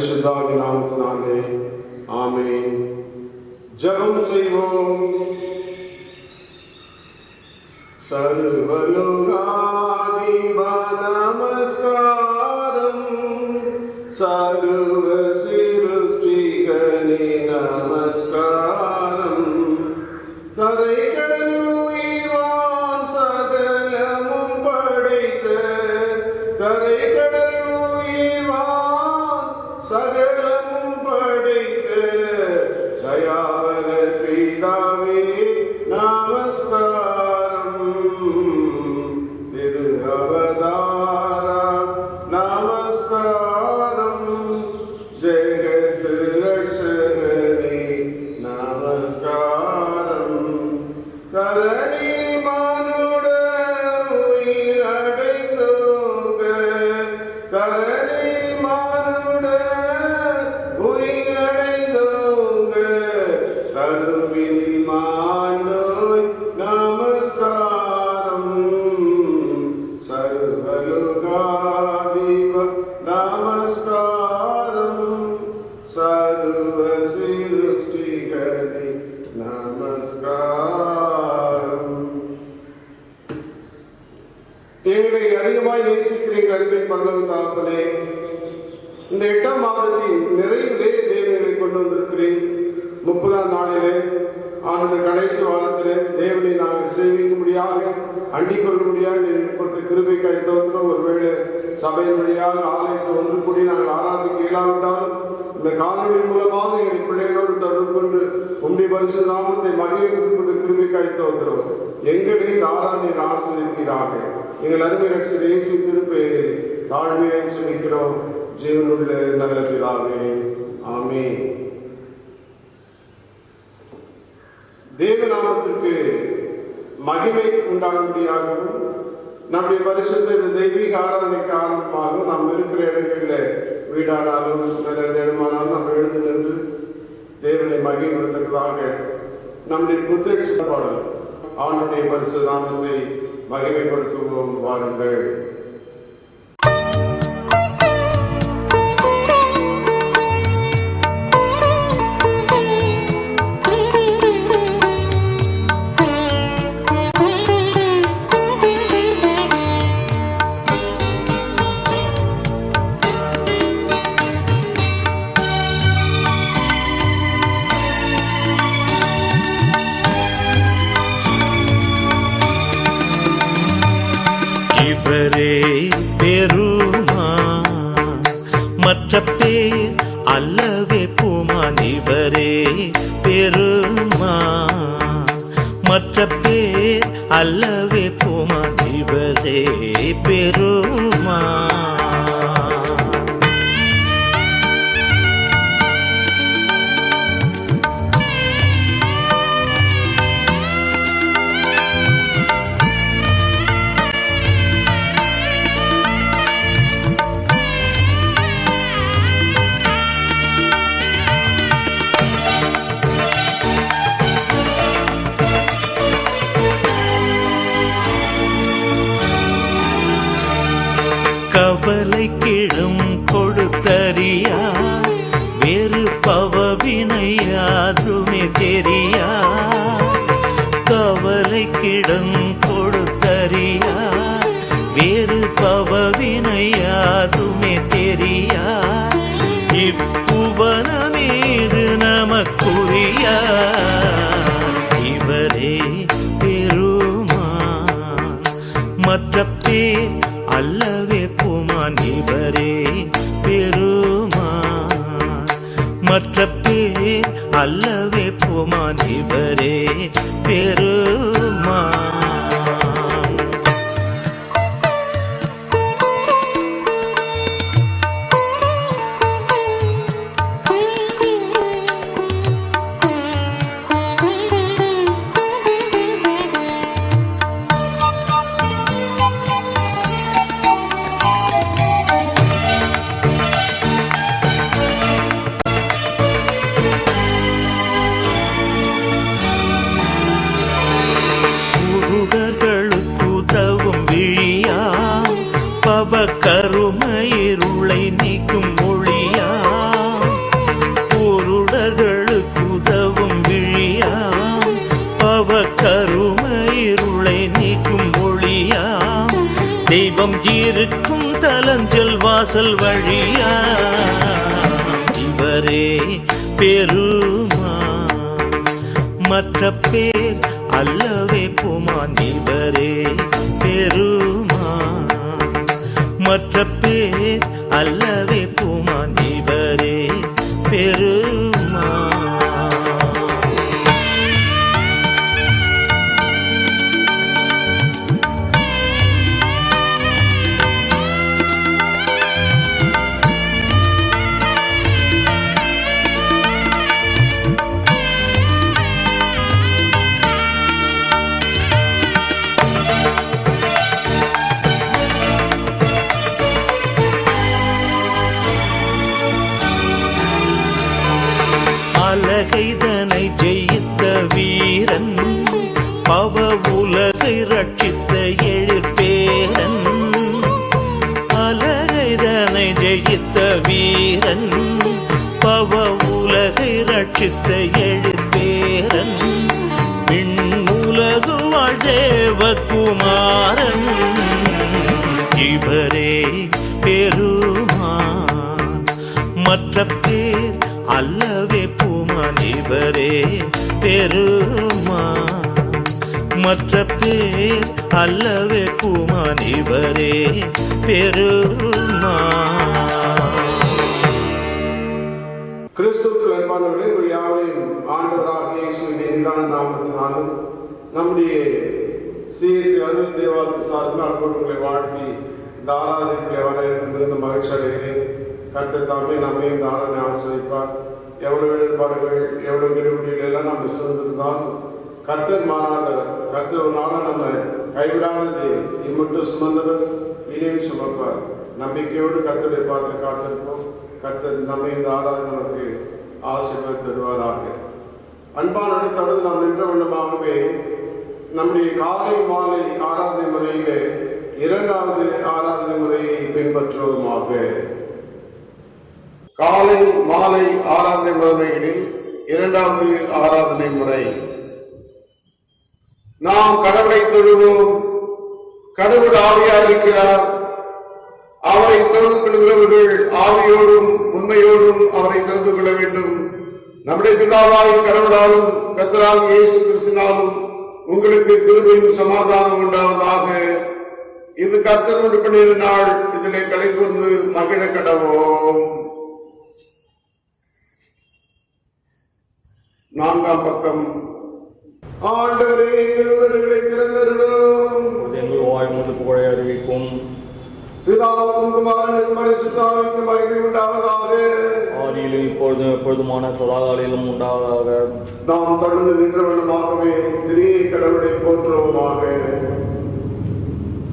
பரிசுத்தாவின் நாமத்தினாலே ஆமென். ஜெபம் செய்வோம். சர்வலோகாதிப நமஸ்காரம், சர்வ சிருஷ்டிகனே நமஸ்காரம், தரை கடல் உயிர்வான் சகலமும் படைத்த, தரை கடல் உயிர்வான் சகலமும் படைத்த தயாவர பிதாவே நமஸ்காரம், திரு அவதாரா நமஸ்காரம், ஜெகத் ரட்சகனே நமஸ்காரம், தரணில் மனுட உயிரடைந்தோங்க, தரணில் மனுட உயிரடைந்தோங்க, கருவினில் மாண்டோய் நமஸ்காரம், சர்வலோகாதிப நமஸ்காரம், சர்வ சிருஷ்டிகனே நமஸ்காரம். எங்களை அதிகமாய் நேசிக்கிறீர்கள் அன்பின் பரலோக தகப்பனே, இந்த 8ஆம் மாதத்தின் நிறைவிலே தேவனை கொண்டு வந்திருக்கிறேன். 30ஆம் நாளிலே ஆண்டு கடைசி வாரத்திலே தேவனை நாங்கள் சேவிக்கும்படியாக அண்டிக் கொள்ளும்படியாக நீங்கள் கொடுத்த கிருபைக்காய் ஸ்தோத்திரம். ஒருவேளை சபையின் வழியாக ஆலயத்தில் ஒன்று கூடி நாங்கள் ஆராதிக்க இயலாவிட்டாலும் இந்த காணொலியின் மூலமாக எங்கள் பிள்ளைகளோடு தொடர்பு கொண்டு உம்முடைய பரிசுத்த நாமத்தை மகிழ்ச்சிப்படுத்த கிருபைக்காய் ஸ்தோத்திரம். எங்களை இந்த ஆராதனையை ஆசீர்வதிப்பீராக. எங்கள் அருமை ரட்சகர் இயேசு திருப்பெயரில் தாழ்மையை செபிக்கிறோம் ஜீவனுள்ள நல்ல பிதாவே, ஆமென். தேவநாமத்திற்கு மகிமை உண்டாகும்படியாகவும் நம்முடைய பரிசுத்த தெய்வீக ஆராதனைக்கு ஆரம்பமாகவும் நாம் இருக்கிற இடங்களில் வீடானாலும் வேற எந்த இடமானாலும் நம்ம எழுந்து நின்று தேவனை மகிமைப்படுத்துவதாக நம்முடைய புத்தக பாடல் அவனுடைய பரிசுத்த நாமத்தை மகிமைப்படுத்துவோம் வாருங்கள். இவரே பெருமா மற்ற பேர் அல்லவே பூமான், இவரே பெருமா மற்ற பேர் அல்லவே பூமான், இவரே பெருமா. கவலை கிழும் கொடுத்தறியா, வேறு பவவினையாதுமே தெரியா, கவலை கிடும் கொடுத்தறியா, வேறு பவவினையாதுமே தெரியா, இப்புவன மீது நமக்குரியா, இவரே பெருமா மற்ற பேர் அல்லவே பூமான், இவரே பெருமான் மற்ற பேர் அல்லவே பூமான், இவரே பெருமான். வாசல் வழியா இவரே பெருமான். மற்ற பேர் அல்லவே புமான், இவரே பெருமான். மற்ற பேர் அல்லவே புமான், இவரே பெருமான். அலகைதனை ஜெயித்த வீரன், பவ உலகை ரட்சித்த எழுப்பேரன். அலகைதனை ஜெயித்த வீரன், பவ உலகை ரட்சித்த எழுப்பேரன். விண்ணுலகு வாழ் தேவகுமாரன், இவரே பெருமான். மற்ற பேர் அல்லவே புமான், இவரே பெருமான். மற்ற பேர் அல்லவே புமான், இவரே பெருமான். கிறிஸ்துவுக்குள் அன்பானவர்களே, உங்கள் யாவரையும் ஆண்டவராகிய இயேசுவின் இனிதான நாமத்தினாலும் நம்முடைய சிஎஸ்சி அருள் தேவாலயத்தின் சார்பில் அன்போடு உங்களை வாழ்த்தி இந்த ஆராதனைக்குள்ளே வர இருக்கின்ற மகிழ்ச்சி அடைகிறேன். கர்த்தர் தாமே நம்மையும் இந்த ஆராதனை ஆசிரியப்பார். எவ்வளவு இடர்பாடுகள், எவ்வளவு விடுபடிகள் எல்லாம் நம்ம சுமந்திருந்தாலும் கர்த்தர் மாறாதவர். கர்த்தர் ஒரு நாளும் நம்ம கைவிடாத தேவன். இம்மட்டும் சுமந்தவர் இனியும் சுமப்பார். நம்பிக்கையோடு கர்த்தருடைய பாத்திர காத்திருப்போம். கர்த்தர் நம்மை இந்த ஆராதனை நமக்கு ஆசீர்வாதம் தருவாராக. அன்பானோடு தொடர்ந்து நாம் நின்ற வண்ணமாகவே நம்முடைய காலை மாலை ஆராதனை முறையிலே இரண்டாவது ஆராதனை முறையை பின்பற்றுவோமாக. காலை மாலை ஆராதனை முறைகளில் இரண்டாவது ஆராதனை முறை. நாம் கடவுளை தொழுவோம். கடவுள் ஆவியா இருக்கிறார். அவரை தொழுது கொள்கிறவர்கள் ஆவியோடும் உண்மையோடும் அவரை தொழுது கொள்ள வேண்டும். நம்முடைய பிதாவாய் கடவுளாலும் கர்த்தராகிய இயேசு கிறிஸ்துவினாலும் உங்களுக்கு கிருபையும் சமாதானம் உண்டாவதாக. இது கர்த்தர் உண்டு பண்ணிய நாள். இதிலே களை கூர்ந்து மகிழ கடவோம். நான்காம் பக்கம். ஆண்டவரே, எங்கள் உதடுகளை திறந்தருளும். எங்கள் வாய் மூன்று புகழை அறிவிக்கும். பிதாவுக்கும் குமாரனுக்கும் பரிசுத்தாவிக்கும் மகிமை உண்டாவதாக. ஆதியிலும் இப்பொழுதும் எப்பொழுதுமான சதாகாலிலும் உண்டாவதாக. நாம் தொடர்ந்து நின்றவனமாகவே திரியை கடவுளை போற்றுவோமாக.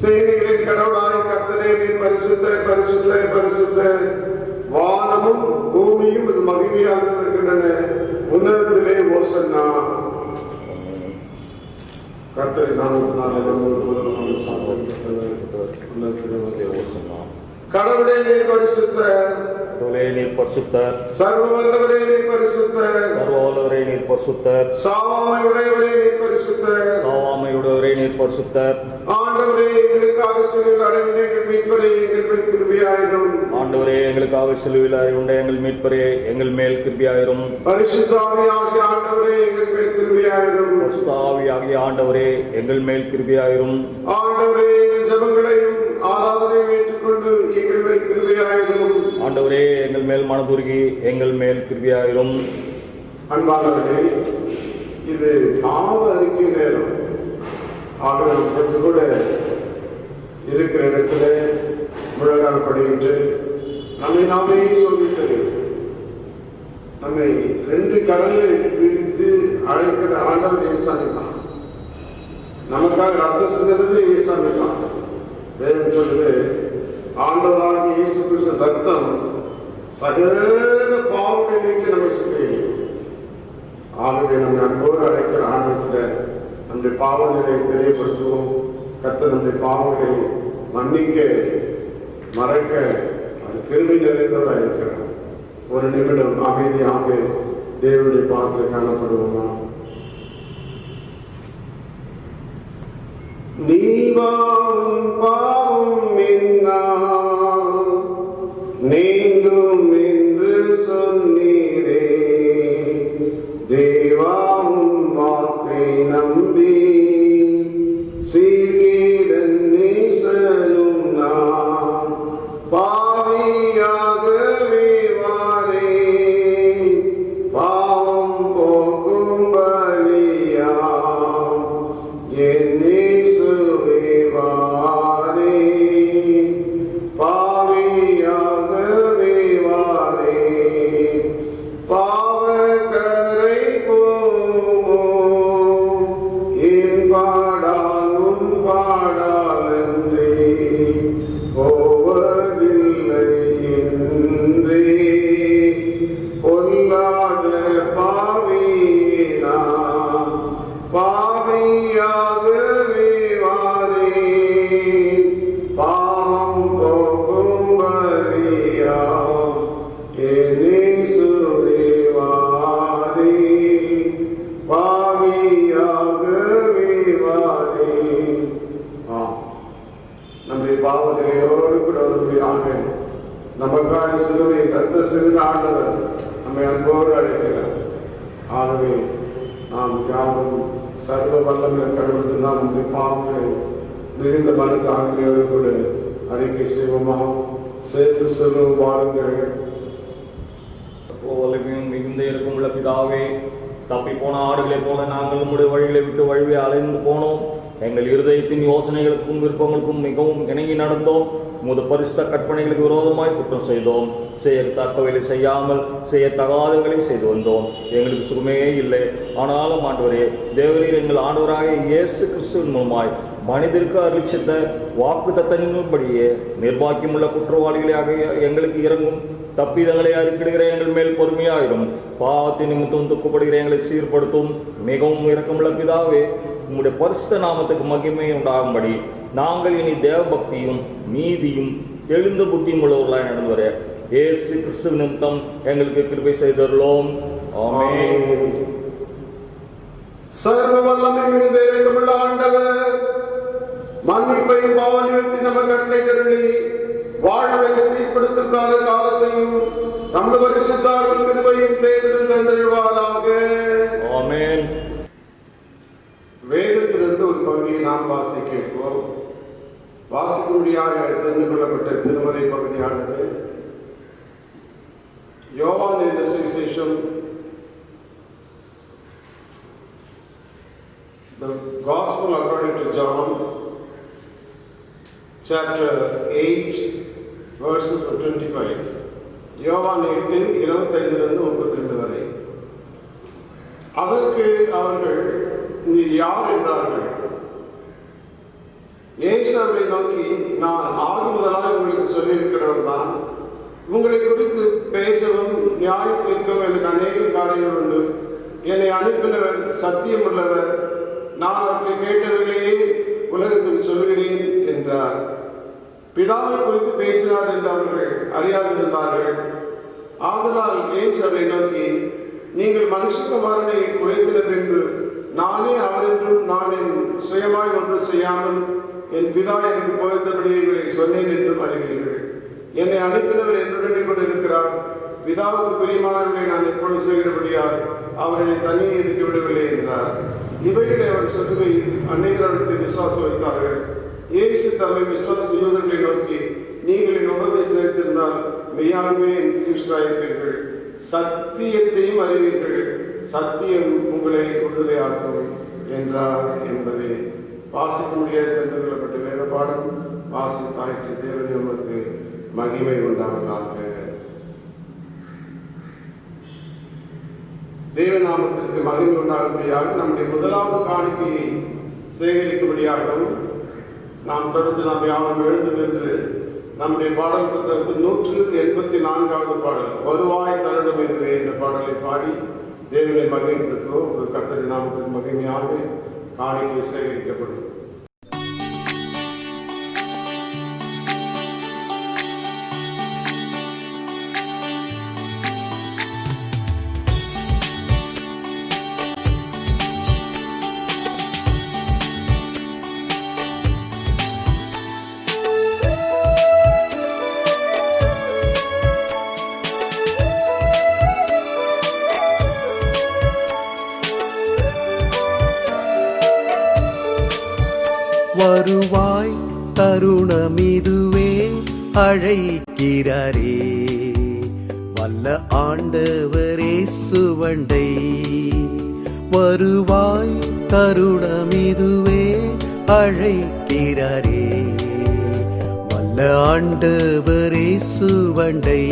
சேனைகளின் கடவுளாய் கர்த்தரே, நீர் பரிசுத்த பரிசுத்த பரிசுத்த. வானமும் பூமியும் இது மகிமையாக இருக்கின்றன. உன்னதத்திலே ஓசன்னா. கர்த்தரை நாமத்தினாலே கடவுளே, நீர் பரிசுத்தர். கடவுளே, நீர் பரிசுத்தர். சர்வ வல்லவரே, நீர் பரிசுத்தர். சர்வ வல்லவரே, நீர் பரிசுத்தர். சாவாமையுடையவரே, நீர் பரிசுத்தர். சாவாமையுடையவரே, நீர் பரிசுத்தர். ஆண்டவரே, எங்களுக்காக சிலுவையில் அறையுண்ட எங்கள் மீட்பரே, எங்கள் மேல் கிருபையாயிரும். ஆண்டவரே, எங்களுக்காக சிலுவையில் அறையுண்ட எங்கள் மீட்பரே, எங்கள் மேல் கிருபையாயிரும். பரிசுத்த ஆவியாகிய ஆண்டவரே, எங்கள் மேல் கிருபையாயிரும். பரிசுத்த ஆவியாகிய ஆண்டவரே, எங்கள் மேல் கிருபையாயிரும். ஆண்டவரே, எங்கள் ஜெபங்களையும் ஆராதனையும் ஏற்றுக்கொண்டு எங்கள் மேல் கிருபையாயிரும். ஆண்டவரே, எங்கள் மேல் மனதுருகி எங்கள் மேல் கிருபையாயிரும். அன்பானவர்களே, இது பாவ அறிக்கை நேரம். ஆக நாம் கொஞ்சம் கூட இருக்கிற இடத்துல முழங்கால் படியிட்டு நம்மை நாமே சொல்லிட்டு நம்மை ரெண்டு கரங்களை பிடித்து அழைக்கிற ஆண்டவர் ஏசாமி தான். நமக்காக ரத்த சிந்தனது ஏசாமி தான். வேதம் சொல்லுது, ஆண்டவராக இயேசு கிறிஸ்து ரத்தம் சகல பாவத்தை நீக்கி நம்மை சுத்திகரிக்கும். ஆகவே நம்மை அன்போடு அழைக்கிற ஆண்டவர்கிட்ட நம்முடைய பாவ நிலையை தெரியப்படுத்துவோம். கர்த்தர் நம்முடைய பாவங்களை மன்னிக்க மறக்க அது கிருபை நிறைந்தவராக இருக்கிறார். ஒரு நிமிடம் அமைதியாக தேவனுடைய பாதத்தில் காணப்படுவோமா? நீவாம் பாவம் என்ன ஆண்டவர் நம்மை அன்போடு அழைக்கிறார். ஆகவே நாம் யாரும் சர்வ வல்லமை கடவுள் நாம் நம்முடைய பாவங்களை மிகுந்த மனத்தாழ்மையோடு கூட அறிக்கை செய்வோமா? சேர்த்து சொல்லும் வாருங்கள். வல்லமையும் மிகுந்த இருக்கும் உள்ள பிதாவே, தப்பி போன ஆடுகளைப் போல நாங்கள் உம்முடைய வழிகளை விட்டு வழியை அலைந்து போனோம். எங்கள் இருதயத்தின் யோசனைகளுக்கும் விருப்பங்களுக்கும் மிகவும் இணங்கி நடந்தோம். உமது பரிசுத்த கற்பனைகளுக்கு விரோதமாய் குற்றம் செய்தோம். செய்யத்தக்கவைகளை செய்யாமல் செய்யத்தகாதவைகளை செய்து வந்தோம். எங்களுக்கு சுகமே இல்லை. ஆனாலும் ஆண்டவரே, தேவரீர் எங்கள் ஆண்டவராக இயேசு கிறிஸ்துவின் மூலமாய் மனிதருக்கு அறிவித்த வாக்கு தத்தங்களின்படியே நிர்பாக்கியமுள்ள குற்றவாளிகளாக எங்களுக்கு இறங்கும். தப்பிதங்களை அறிக்கிடுகிற எங்கள் மேல் பொறுமையாயிரும். பாவத்தின் நிமித்தம் துக்கப்படுகிற எங்களை சீர்படுத்தும். மிகவும் இரக்கமுள்ள பிதாவே, உம்முடைய பரிசுத்த நாமத்துக்கு மகிமை உண்டாகும்படி நாங்கள் இனி தேவ பக்தியும் நீதியும் தெளிந்த புத்தியும் உள்ளவர்களாய் நடந்து வர இயேசு கிறிஸ்து நிமித்தம் எங்களுக்கு கிருபை செய்தருளோம். ஆமென். சர்வ வல்லமை மிகுந்த இரக்கமுள்ள ஆண்டவர் மன்னிப்பையும் பாவ நிவர்த்தி நமக்கு கட்டளையிட்டருளி வாழ்வை சீர்படுத்துவதற்கான காலத்தையும் தமது பரிசுத்தாவின் கிருபையும் தேவனுடன் தந்தருள்வாராக. ஆமென். வேதத்திலிருந்து ஒரு பகுதியை நாம் வாசிக்க கேட்போம். வாசிக்கும்படியாக தெரிந்து கொள்ளப்பட்ட திருமறை பகுதியானது யோவான் என்ற சுவிசேஷம், The Gospel according to John, chapter 8, verses 25. யோவான் 8:25-32 வரை. அதற்கு அவர்கள், நீ யார் என்றார்கள். இயேசு அவரை நோக்கி, நான் ஆதி முதலாக உங்களுக்கு சொல்லியிருக்கிறவர் தான். உங்களை குறித்து பேசவும் நியாயம் தீர்க்கவும் எனக்கு அநேக காரியங்கள் உண்டு. என்னை அனுப்பினவர் சத்தியம் உள்ளவர். நான் அவர்களை கேட்டவர்களையே உலகத்துக்கு சொல்லுகிறேன் என்றார். பிதாவை குறித்து பேசினார் என்று அவர்கள் அறியாதிருந்தார்கள். ஆதலால் இயேசு அவரை நோக்கி, நீங்கள் மனுஷகுமாரனை உயர்த்தின பின்பு நானே அவர் என்றும் நான் என் சுயமாய் ஒன்று செய்யாமல் என் பிதா எனக்கு போதித்தபடியே இவரை சொன்னேன் என்றும் அறிவீர்கள். என்னை அனுப்பினவர் என்னுடனே கொண்டு இருக்கிறார். பிதாவுக்கு பிரியமானவர்களை நான் எப்பொழுது செய்கிறபடியால் அவர் என்னை தனியே இருக்க விடவில்லை என்றார். இவைகளை அவர் சொல்லுகையில் அநேகரிடத்தை விசுவாசம் வைத்தார்கள். இயேசு தம்மை விசுவாச யூதர்களை நோக்கி, நீங்கள் என் உபதேசம் நினைத்திருந்தால் மெய்யாகவே என் சீஷராயிருப்பீர்கள், சத்தியத்தையும் அறிவீர்கள், சத்தியம் உங்களை விடுதலையாக்கும் என்றார் என்பதை வாசிக்க முடியாது தெரிந்து கொள்ளப்பட்ட வேத பாடம் வாசித்தாயிற்று. தேவனே உமக்கு மகிமை உண்டாவதாக. தேவநாமத்திற்கு மகிமை உண்டாகும்படியாக நம்முடைய முதலாவது காணிக்கையை சேகரிக்கும்படியாகவும் நாம் தொடர்ந்து நாம் யாரும் எழுந்து நின்று நம்முடைய பாடல் புத்தகத்தில் 184வது பாடல் வருவாய் தருணம் என்று என்ற பாடலை பாடி தேவனை மகிமைப்படுத்துவோம். கர்த்தரின் நாமத்திற்கு மகிமையாக காணிக்கை சேகரிக்கப்படும். வருவாய் தருணமிதுவே அழைக்கிறாரே, வல்ல ஆண்டவரே சுவண்டை. வருவாய் தருணமிதுவே அழைக்கிறாரே, வல்ல ஆண்டவரே சுவண்டை.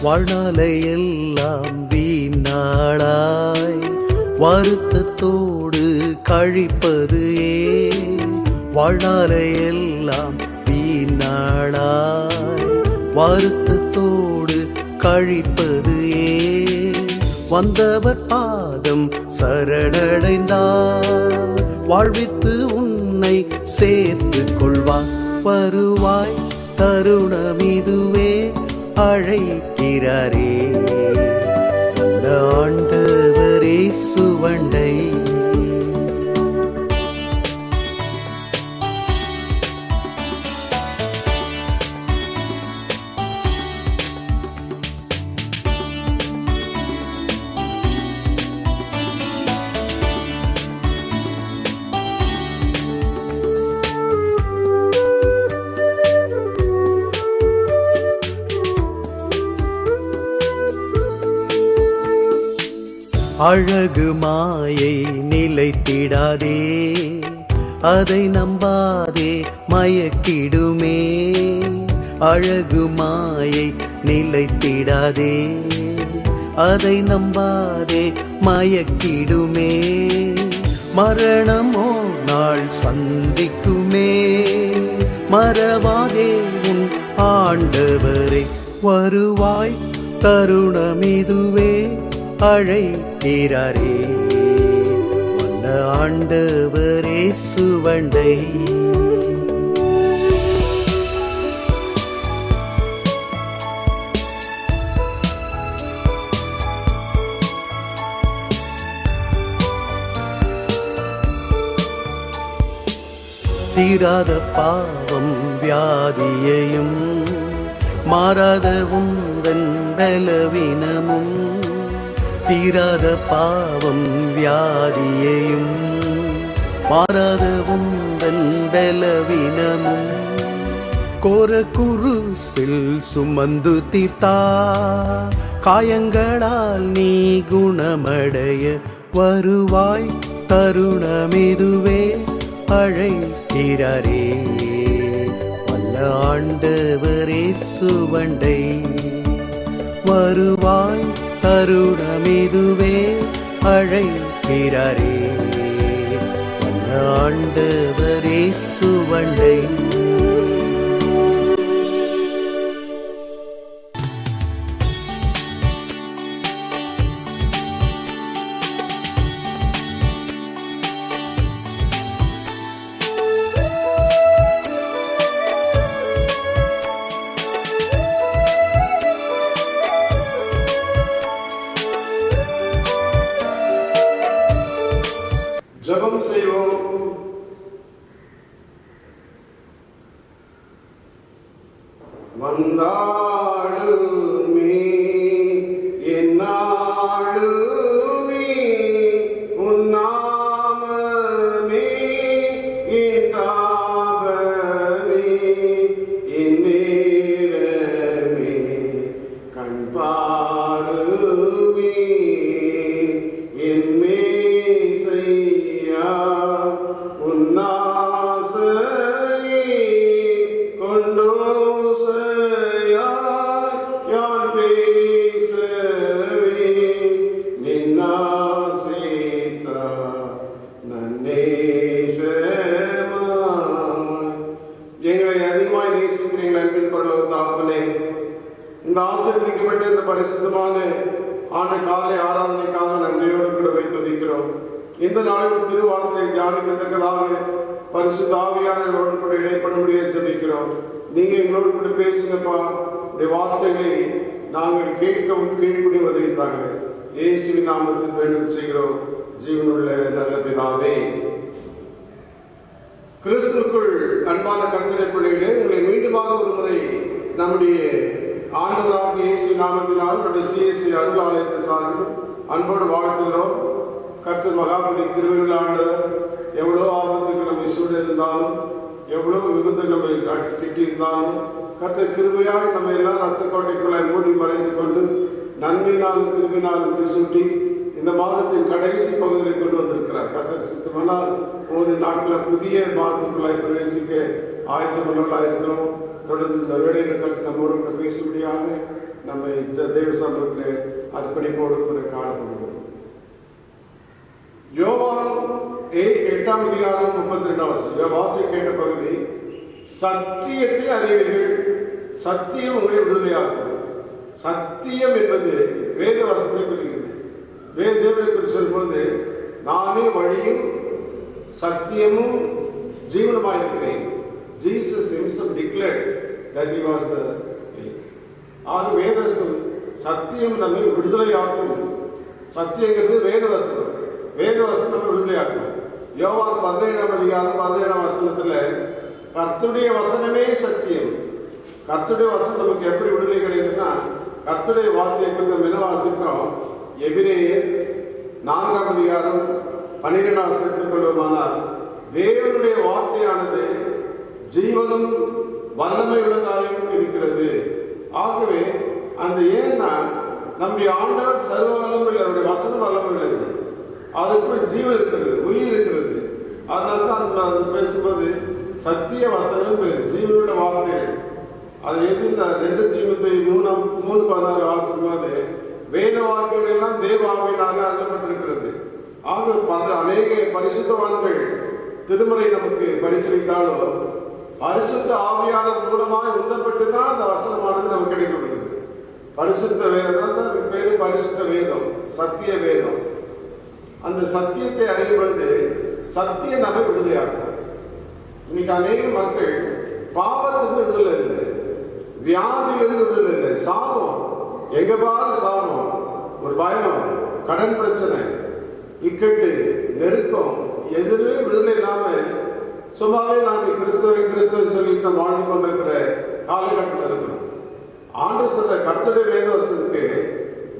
வாழ்நாளையெல்லாம் வீணாளாய் வருத்தத்தோடு கழிப்பது ஏன்? வாழ்நாளையெல்லாம் வீணாளாய் வருத்தத்தோடு கழிப்பது ஏன்? வந்தவர் பாதம் சரணடைந்தார், வாழ்வித்து உன்னை சேர்த்து கொள்வார். வருவாய் தருணமிதுவே அழைக்கிறாரே. அந்த ஆண்டவரே சுவண்டை அழகு மாயை நிலைத்திடாதே, அதை நம்பாதே மயக்கிடுமே. அழகு மாயை நிலைத்திடாதே, அதை நம்பாதே மயக்கிடுமே. மரணமோ நாள் சந்திக்குமே, மறவாதே உன் ஆண்டவரை. வருவாய் தருணமிதுவே அழைக்கிறாரே. அந்த ஆண்டவரே சுவண்டை தீராத பாவம் வியாதியையும் மாறாத உந்தன் பலவீனமும். தீராத பாவம் வியாதியையும் மாறாத உந்தன் பலவீனமும். கோர குருசில் சுமந்து தீர்த்தா காயங்களால் நீ குணமடைய. வருவாய் தருணமிதுவே அழைக்கிறாரே. வல்ல ஆண்டவரே சுவண்டை. வருவாய் தருணமிதுவே அழைக்கிறாரே. வல்ல ஆண்டவரே சுவண்டை. ஜெபம் செய்வோம். வந்தாடுமே என்னாடுமே உன்னாமமே இந்தாபமே இந்நேரமே கண்பாருமே என்மே இந்த ஆசீர்வதிக்கப்பட்ட இந்த பரிசுத்தமான ஆண்டு காலை ஆராதனைக்காக நன்றியோடு கூட துதிக்கிறோம். இந்த நாளில் திருவார்த்தையை தியானிக்கத்தக்கதாக பரிசுத்த ஆவியானவரோடு கூட இடைப்படும்படியே ஜெபிக்கிறோம். நீங்க எங்களோடு கூட பேசுங்கப்பா. இந்த வார்த்தைகளை நாங்கள் கேட்கவும் கீழ்ப்படி உதவித்தாங்க. இயேசுவின் நாமத்தில் வேண்டுதல் செய்கிறோம் ஜீவனுள்ள நல்ல பிதாவே. கிறிஸ்துவுக்குள் அன்பான கர்த்தருடைய பிள்ளைகளே, உங்களை மீண்டுமாக ஒரு முறை நம்முடைய ஆண்டவராக இயேசு நாமத்தினால் நம்முடைய சிஎஸ்சி அருள் ஆலயத்தின் சார்பில் அன்போடு வாழ்த்துகிறோம். கர்த்தர் மகாபலி கிருபையுள்ள ஆண்டவர். எவ்வளோ ஆபத்துக்கு நம்ம சூழல் இருந்தாலும், எவ்வளோ விபத்து நம்ம கிட்டியிருந்தாலும், கர்த்தர் கிருபையாக நம்ம எல்லாம் ரத்த கோட்டைக்குள்ளாய் மூடி மறைந்து கொண்டு நன்மையினால் கிருபினால் முடிசூட்டி இந்த மாதத்தின் கடைசி பகுதியில் கொண்டு வந்திருக்கிறார். கர்த்தர் சித்தமானால் ஒரு நாட்களில் புதிய மாதத்துக்குள்ளாய் பிரவேசிக்க ஆயத்தமுள்ளவர்களாக இருக்கிறோம். தொடர்ந்து இந்த வேலையில் கருத்து நம்மோடு கூட பேசும்படியாக நம்ம தேவ சமூகத்தில் அர்ப்பணிப்போடு கூட காணப்படுவோம். யோவான் 8ஆம் அதிகாரம் 32 வாசி கேட்ட பகுதி, சத்தியத்தை அறிவீர்கள், சத்தியம் உங்களை விடுதலையாகும். சத்தியம் என்பது வேத வசனத்தை குறிக்கிறது. வேத தேவனை குறித்து சொல்லும்போது, நானே வழியும் சத்தியமும் ஜீவனமாக இருக்கிறேன். Jesus himself declared that he was the ஆக வேதவசனம் சத்தியம் நம்மை விடுதலையாக்கும். சத்தியங்கிறது வேதவசனம். வேதவசனம் நம்ம விடுதலையாக்கும். யோவான் 17ஆம் அதிகாரம் 17ஆம் வசனத்தில் கர்த்தருடைய வசனமே சத்தியம். கர்த்தருடைய வசனம் நமக்கு எப்படி விடுதலை கிடைக்குன்னா, கர்த்தருடைய வார்த்தையை குறித்து நம்ம என்ன வாசிக்கிறோம்? எபிரேயர் 4ஆம் அதிகாரம் 12ஆம் வசனத்தில் கொள்வோமானால், தேவனுடைய வார்த்தையானது ஜீவனும் வல்லமை உள்ளதாயும் இருக்கிறது. ஆகவே அந்த ஏன்னா நம்முடைய ஆண்டவர் சர்வ வல்லமை, அவருடைய வசனம் வல்லமை உள்ளது. அதுக்குள் ஜீவன் இருக்கிறது, உயிர் இருக்கிறது. அதனால தான் அது பேசும்போது சத்திய வசனம் பேர், ஜீவனுடைய வார்த்தைகள். அது எதுனா 2 தீமோத்தேயு 3:16 வாசிக்கும்போது வேத வாக்குகள் எல்லாம் தேவ ஆவியினால அருளப்பட்டிருக்கிறது. ஆக அநேக பரிசுத்தவான்கள் திருமுறை நமக்கு பரிசீலித்தாலோ பரிசுத்த ஆவியாளர் மூலமாக உந்தப்பட்டு தான் அந்த வசனமானது நமக்கு கிடைக்கப்படுகிறது. பரிசுத்த வேதம் தான் பேரு பரிசுத்த வேதம், சத்திய வேதம். அந்த சத்தியத்தை அறியும் பொழுது சத்தியம் நம்ம விடுதலையாகும். இன்னைக்கு அநேக மக்கள் பாவத்திலிருந்து விடுதலை இல்லை, வியாதியிலிருந்து விடுதலை இல்லை, சாபம், எங்க பாரு சாபம், ஒரு பயம், கடன் பிரச்சனை, இக்கட்டு, நெருக்கம், எதுவுமே விடுதலை இல்லாம சும்மாவே நாங்கள் கிறிஸ்தவன் சொல்லிட்டு நம்ம வாழ்ந்து கொண்டிருக்கிற காலகட்டத்தில் இருக்கிறோம். ஆண்டு சொல்ற கர்த்தருடைய வேதவசத்துக்கு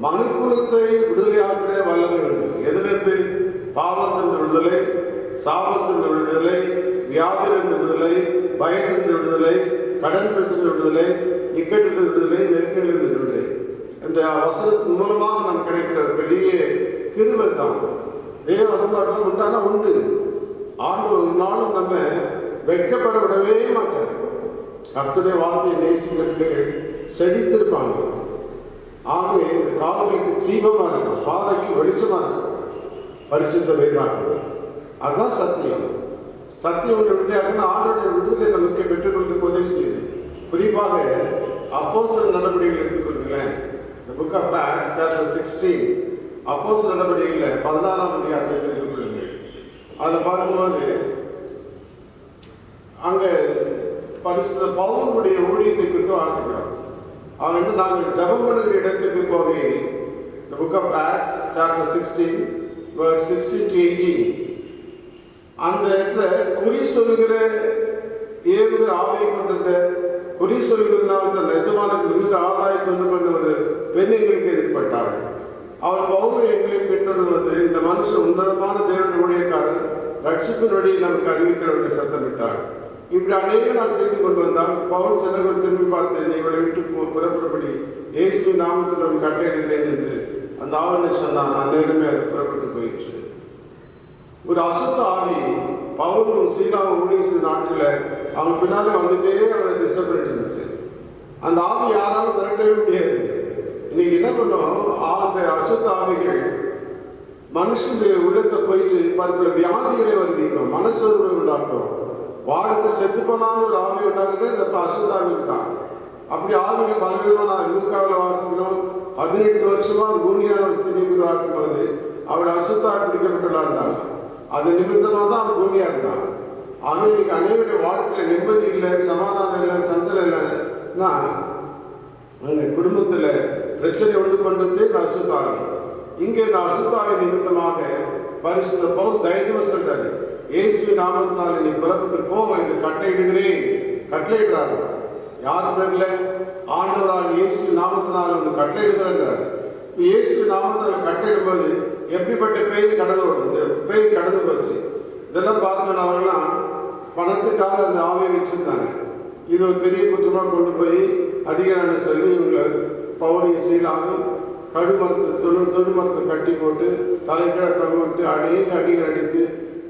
மனுக்குலத்தை விடுதலையாக்கிற வல்லமை உண்டு. எதிலிருந்து? பாவத்திலிருந்து விடுதலை, சாபத்திலிருந்து விடுதலை, வியாதியிலிருந்து விடுதலை, பயத்திலிருந்து விடுதலை, கடன் பிரச்சனை விடுதலை, இக்கட்டிலிருந்து விடுதலை, நெருக்கங்களிலிருந்து விடுதலை. இந்த வசனத்தின் மூலமாக நமக்கு கிடைக்கிற பெரிய கிருபை தான். தேவ வசனம் உண்டானா உண்டு. ஆண்டு ஒரு நாளும் நம்ம வெட்கப்பட விடவே மாட்டார். கர்த்தருடைய வார்த்தையை நேசிக்கிறவர்கள் செழித்திருப்பாங்க. ஆகவே இந்த காலங்களுக்கு தீபமா இருக்கும், பாதைக்கு வெளிச்சமா இருக்கும் பரிசுத்த வேதாகம். அதுதான் சத்தியம். சத்தியம் ஒன்று விடுதலையாகனா ஆண்டோடைய விடுதலை நமக்கு பெற்றுக்கொண்டு உதவி செய்யுது. குறிப்பாக அப்போஸ்தலர் நடவடிக்கைகள் எடுத்துக்கொள்ளுங்களேன். The book of Acts chapter 16 அப்போஸ்தலர் நடவடிக்கையில் 16ஆம் அதிகாரத்தை எடுத்துக்கொள்ளுங்கள். அதில் பார்க்கும்போது அங்கே பரிசுத்த பவுலுடைய ஊழியத்தை குறித்து வாசிக்கிறோம். அவங்க நாங்கள் ஜெபம் பண்ணுகிற இடத்துக்கு போகையில் the book of Acts chapter 16 verse 16 to 18 அந்த இடத்துல குறி சொல்லுகிற ஏவுகிற ஆவியை கொண்டிருந்த குறி சொல்லுகிறதுனால நிஜமான விருது ஆதாயம் கொண்டு கொண்ட ஒரு பெண் எங்களுக்கு எதிர்பட்டாள். அவள் பவுல் எங்களை பின்தொடர்ந்து இந்த மனுஷன் உன்னதமான தேவனுடைய ஊழியக்காரன், ரட்சிப்பின் வழியை நமக்கு அறிவிக்கிறவர்கள் சத்தமிட்டாள். இப்படி அநேக நாள் செய்து கொண்டு வந்தால் பவுல் சிலர்கள் திரும்பி பார்த்து நீ இவளை விட்டு புறப்படும்படி இயேசு நாமத்தில் அவன் கட்டளையிடுகிறேன் என்று அந்த ஆவணை சொன்னான். அந்நேரமே அது புறப்பட்டு போயிற்று. ஒரு அசுத்த ஆவி பவுலும் சீலாவும் ஊழிய செய்த நாட்களில் அவங்க பின்னாலே வந்துட்டே அவனை டிஸ்டர்ப் பண்ணிட்டு இருந்துச்சு. அந்த ஆவி யாராலும் விரட்டவே முடியாது. இன்னைக்கு என்ன பண்ணோம், அந்த அசுத்த ஆவிகள் மனுஷனுடைய உள்ளத்தை போயிட்டு பல வியாதிகளை வருவிக்கும், மனசோர்வை உண்டாக்கும், வாழ்த்து செத்து போனாலும் ஒரு ஆவி உண்டாக்குறது இந்த அசுத்த ஆவி தான். அப்படி ஆவிகள் பலவிதமாக நான் லூக்காவில் வாசிக்கிறோம். 18 வருஷமா கூனியான ஒரு ஸ்திரீக்கு பார்க்கும்போது அவள் அசுத்தால் பிடிக்கப்பட்டுள்ளா இருந்தாங்க. அது நிமித்தமாக தான் அவன் பூமியா இருந்தான். ஆக இன்னைக்கு அனைவருடைய வாழ்க்கையில நிம்மதி இல்லை, சமாதானம் இல்லை, சஞ்சலம் இல்லைன்னா அங்கே குடும்பத்தில் பிரச்சனை உண்டு பண்ணுறது இந்த அசுத்தாவி. இங்கே இந்த அசுத்தாவி நிமித்தமாக பரிசுத்த பவுல் தைரியமாக சொல்றாரு, இயேசுவின் நாமத்தினால நீ புறப்பட்டு போக என்று கட்டளையிடுகிறேன். கட்டளையிடுறாரு யார் பேர்ல? ஆண்டவராக இயேசு நாமத்தினால் ஒன்று கட்டளையிடுகிறார். இயேசு நாமத்தினால் கட்டளையிடும்போது எப்படிப்பட்ட பேய் கடந்து ஓடும், இந்த பேய் கடந்து போச்சு. இதெல்லாம் பார்க்கணும்னாங்கலாம் பணத்துக்காக அந்த ஆவியை வச்சிருந்தாங்க. இது ஒரு பெரிய குற்றமாக கொண்டு போய் அதிகாரி சொல்லி இவங்களை பவுலை சீலாகும் தொழு மரத்தை கட்டி போட்டு தலைக்கீழ தொங்க விட்டு அநேக அடிகள் அடித்து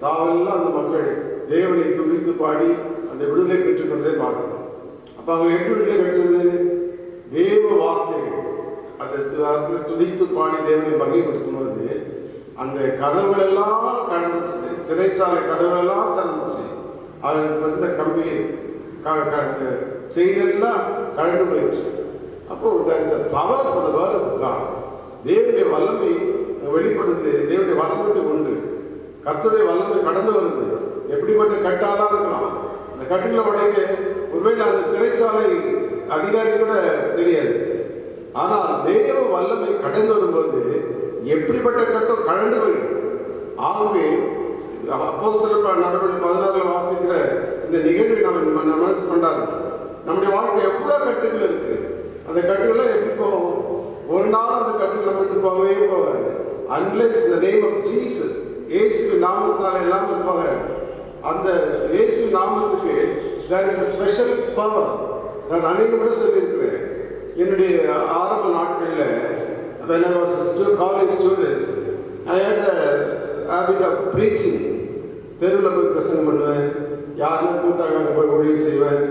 ராவெல்லாம் அந்த மக்கள் தேவனை துதித்து பாடி அந்த விடுதலை பெற்றுக்கொண்டதை பார்க்கணும். அப்போ அவங்க எப்படி விடுதலை கிடைச்சது? தேவ வார்த்தைகள் அதை துதித்து பாடி தேவனை மகிழ்ப்படுத்தும் போது அந்த கதவுகளெல்லாம் கடந்துச்சு, சிறைச்சாலை கதவுகளெல்லாம் திறந்துச்சு. அவங்களுக்கு இருந்த கம்பி செய்தெல்லாம் கலந்து போயிடுச்சு. அப்போ power for the word of God. தேவனுடைய வல்லமை வெளிப்படுது, தேவனுடைய வசனத்தை உண்டு. கர்த்தருடைய வல்லமை கடந்து வருது. எப்படிப்பட்ட கட்டாலாம் இருக்கலாம், அந்த கட்டுகளை உடைக்க ஒரு ஒருவேளை அந்த சிறைச்சாலை அதிகாரி கூட தெரியாது. ஆனால் தேவ வல்லமை கடந்து வரும்போது எப்படிப்பட்ட கட்டம் கழண்டு போயிடும். ஆகவே அப்போஸ்தலர் நடவடிக்கை 16 வாசிக்கிற இந்த நிகழ்வை நம்ம மனசு கொண்டாடுறோம். நம்முடைய வாழ்க்கை எவ்வளோ கட்டுகள் இருக்கு. அந்த கட்டுகளை எப்படி போகும்? ஒரு நாள் அந்த கட்டுகள் நம்ம விட்டு போகவே போகாது. அன்லெஸ் இந்த நேம் ஆஃப் ஜீசஸ், இயேசு நாமத்தினால எல்லாமே போகாது. அந்த இயேசு நாமத்துக்கு there is a special power. நான் அநேக முறை சொல்லியிருக்கிறேன். என்னுடைய ஆரம்ப நாட்களில் when I was a college student, I had a habit of preaching. தெருவில் போய் பிரசங்கம் பண்ணுவேன். யாருன்னா கூட்டாங்க அங்கே போய் ஒழி செய்வேன்.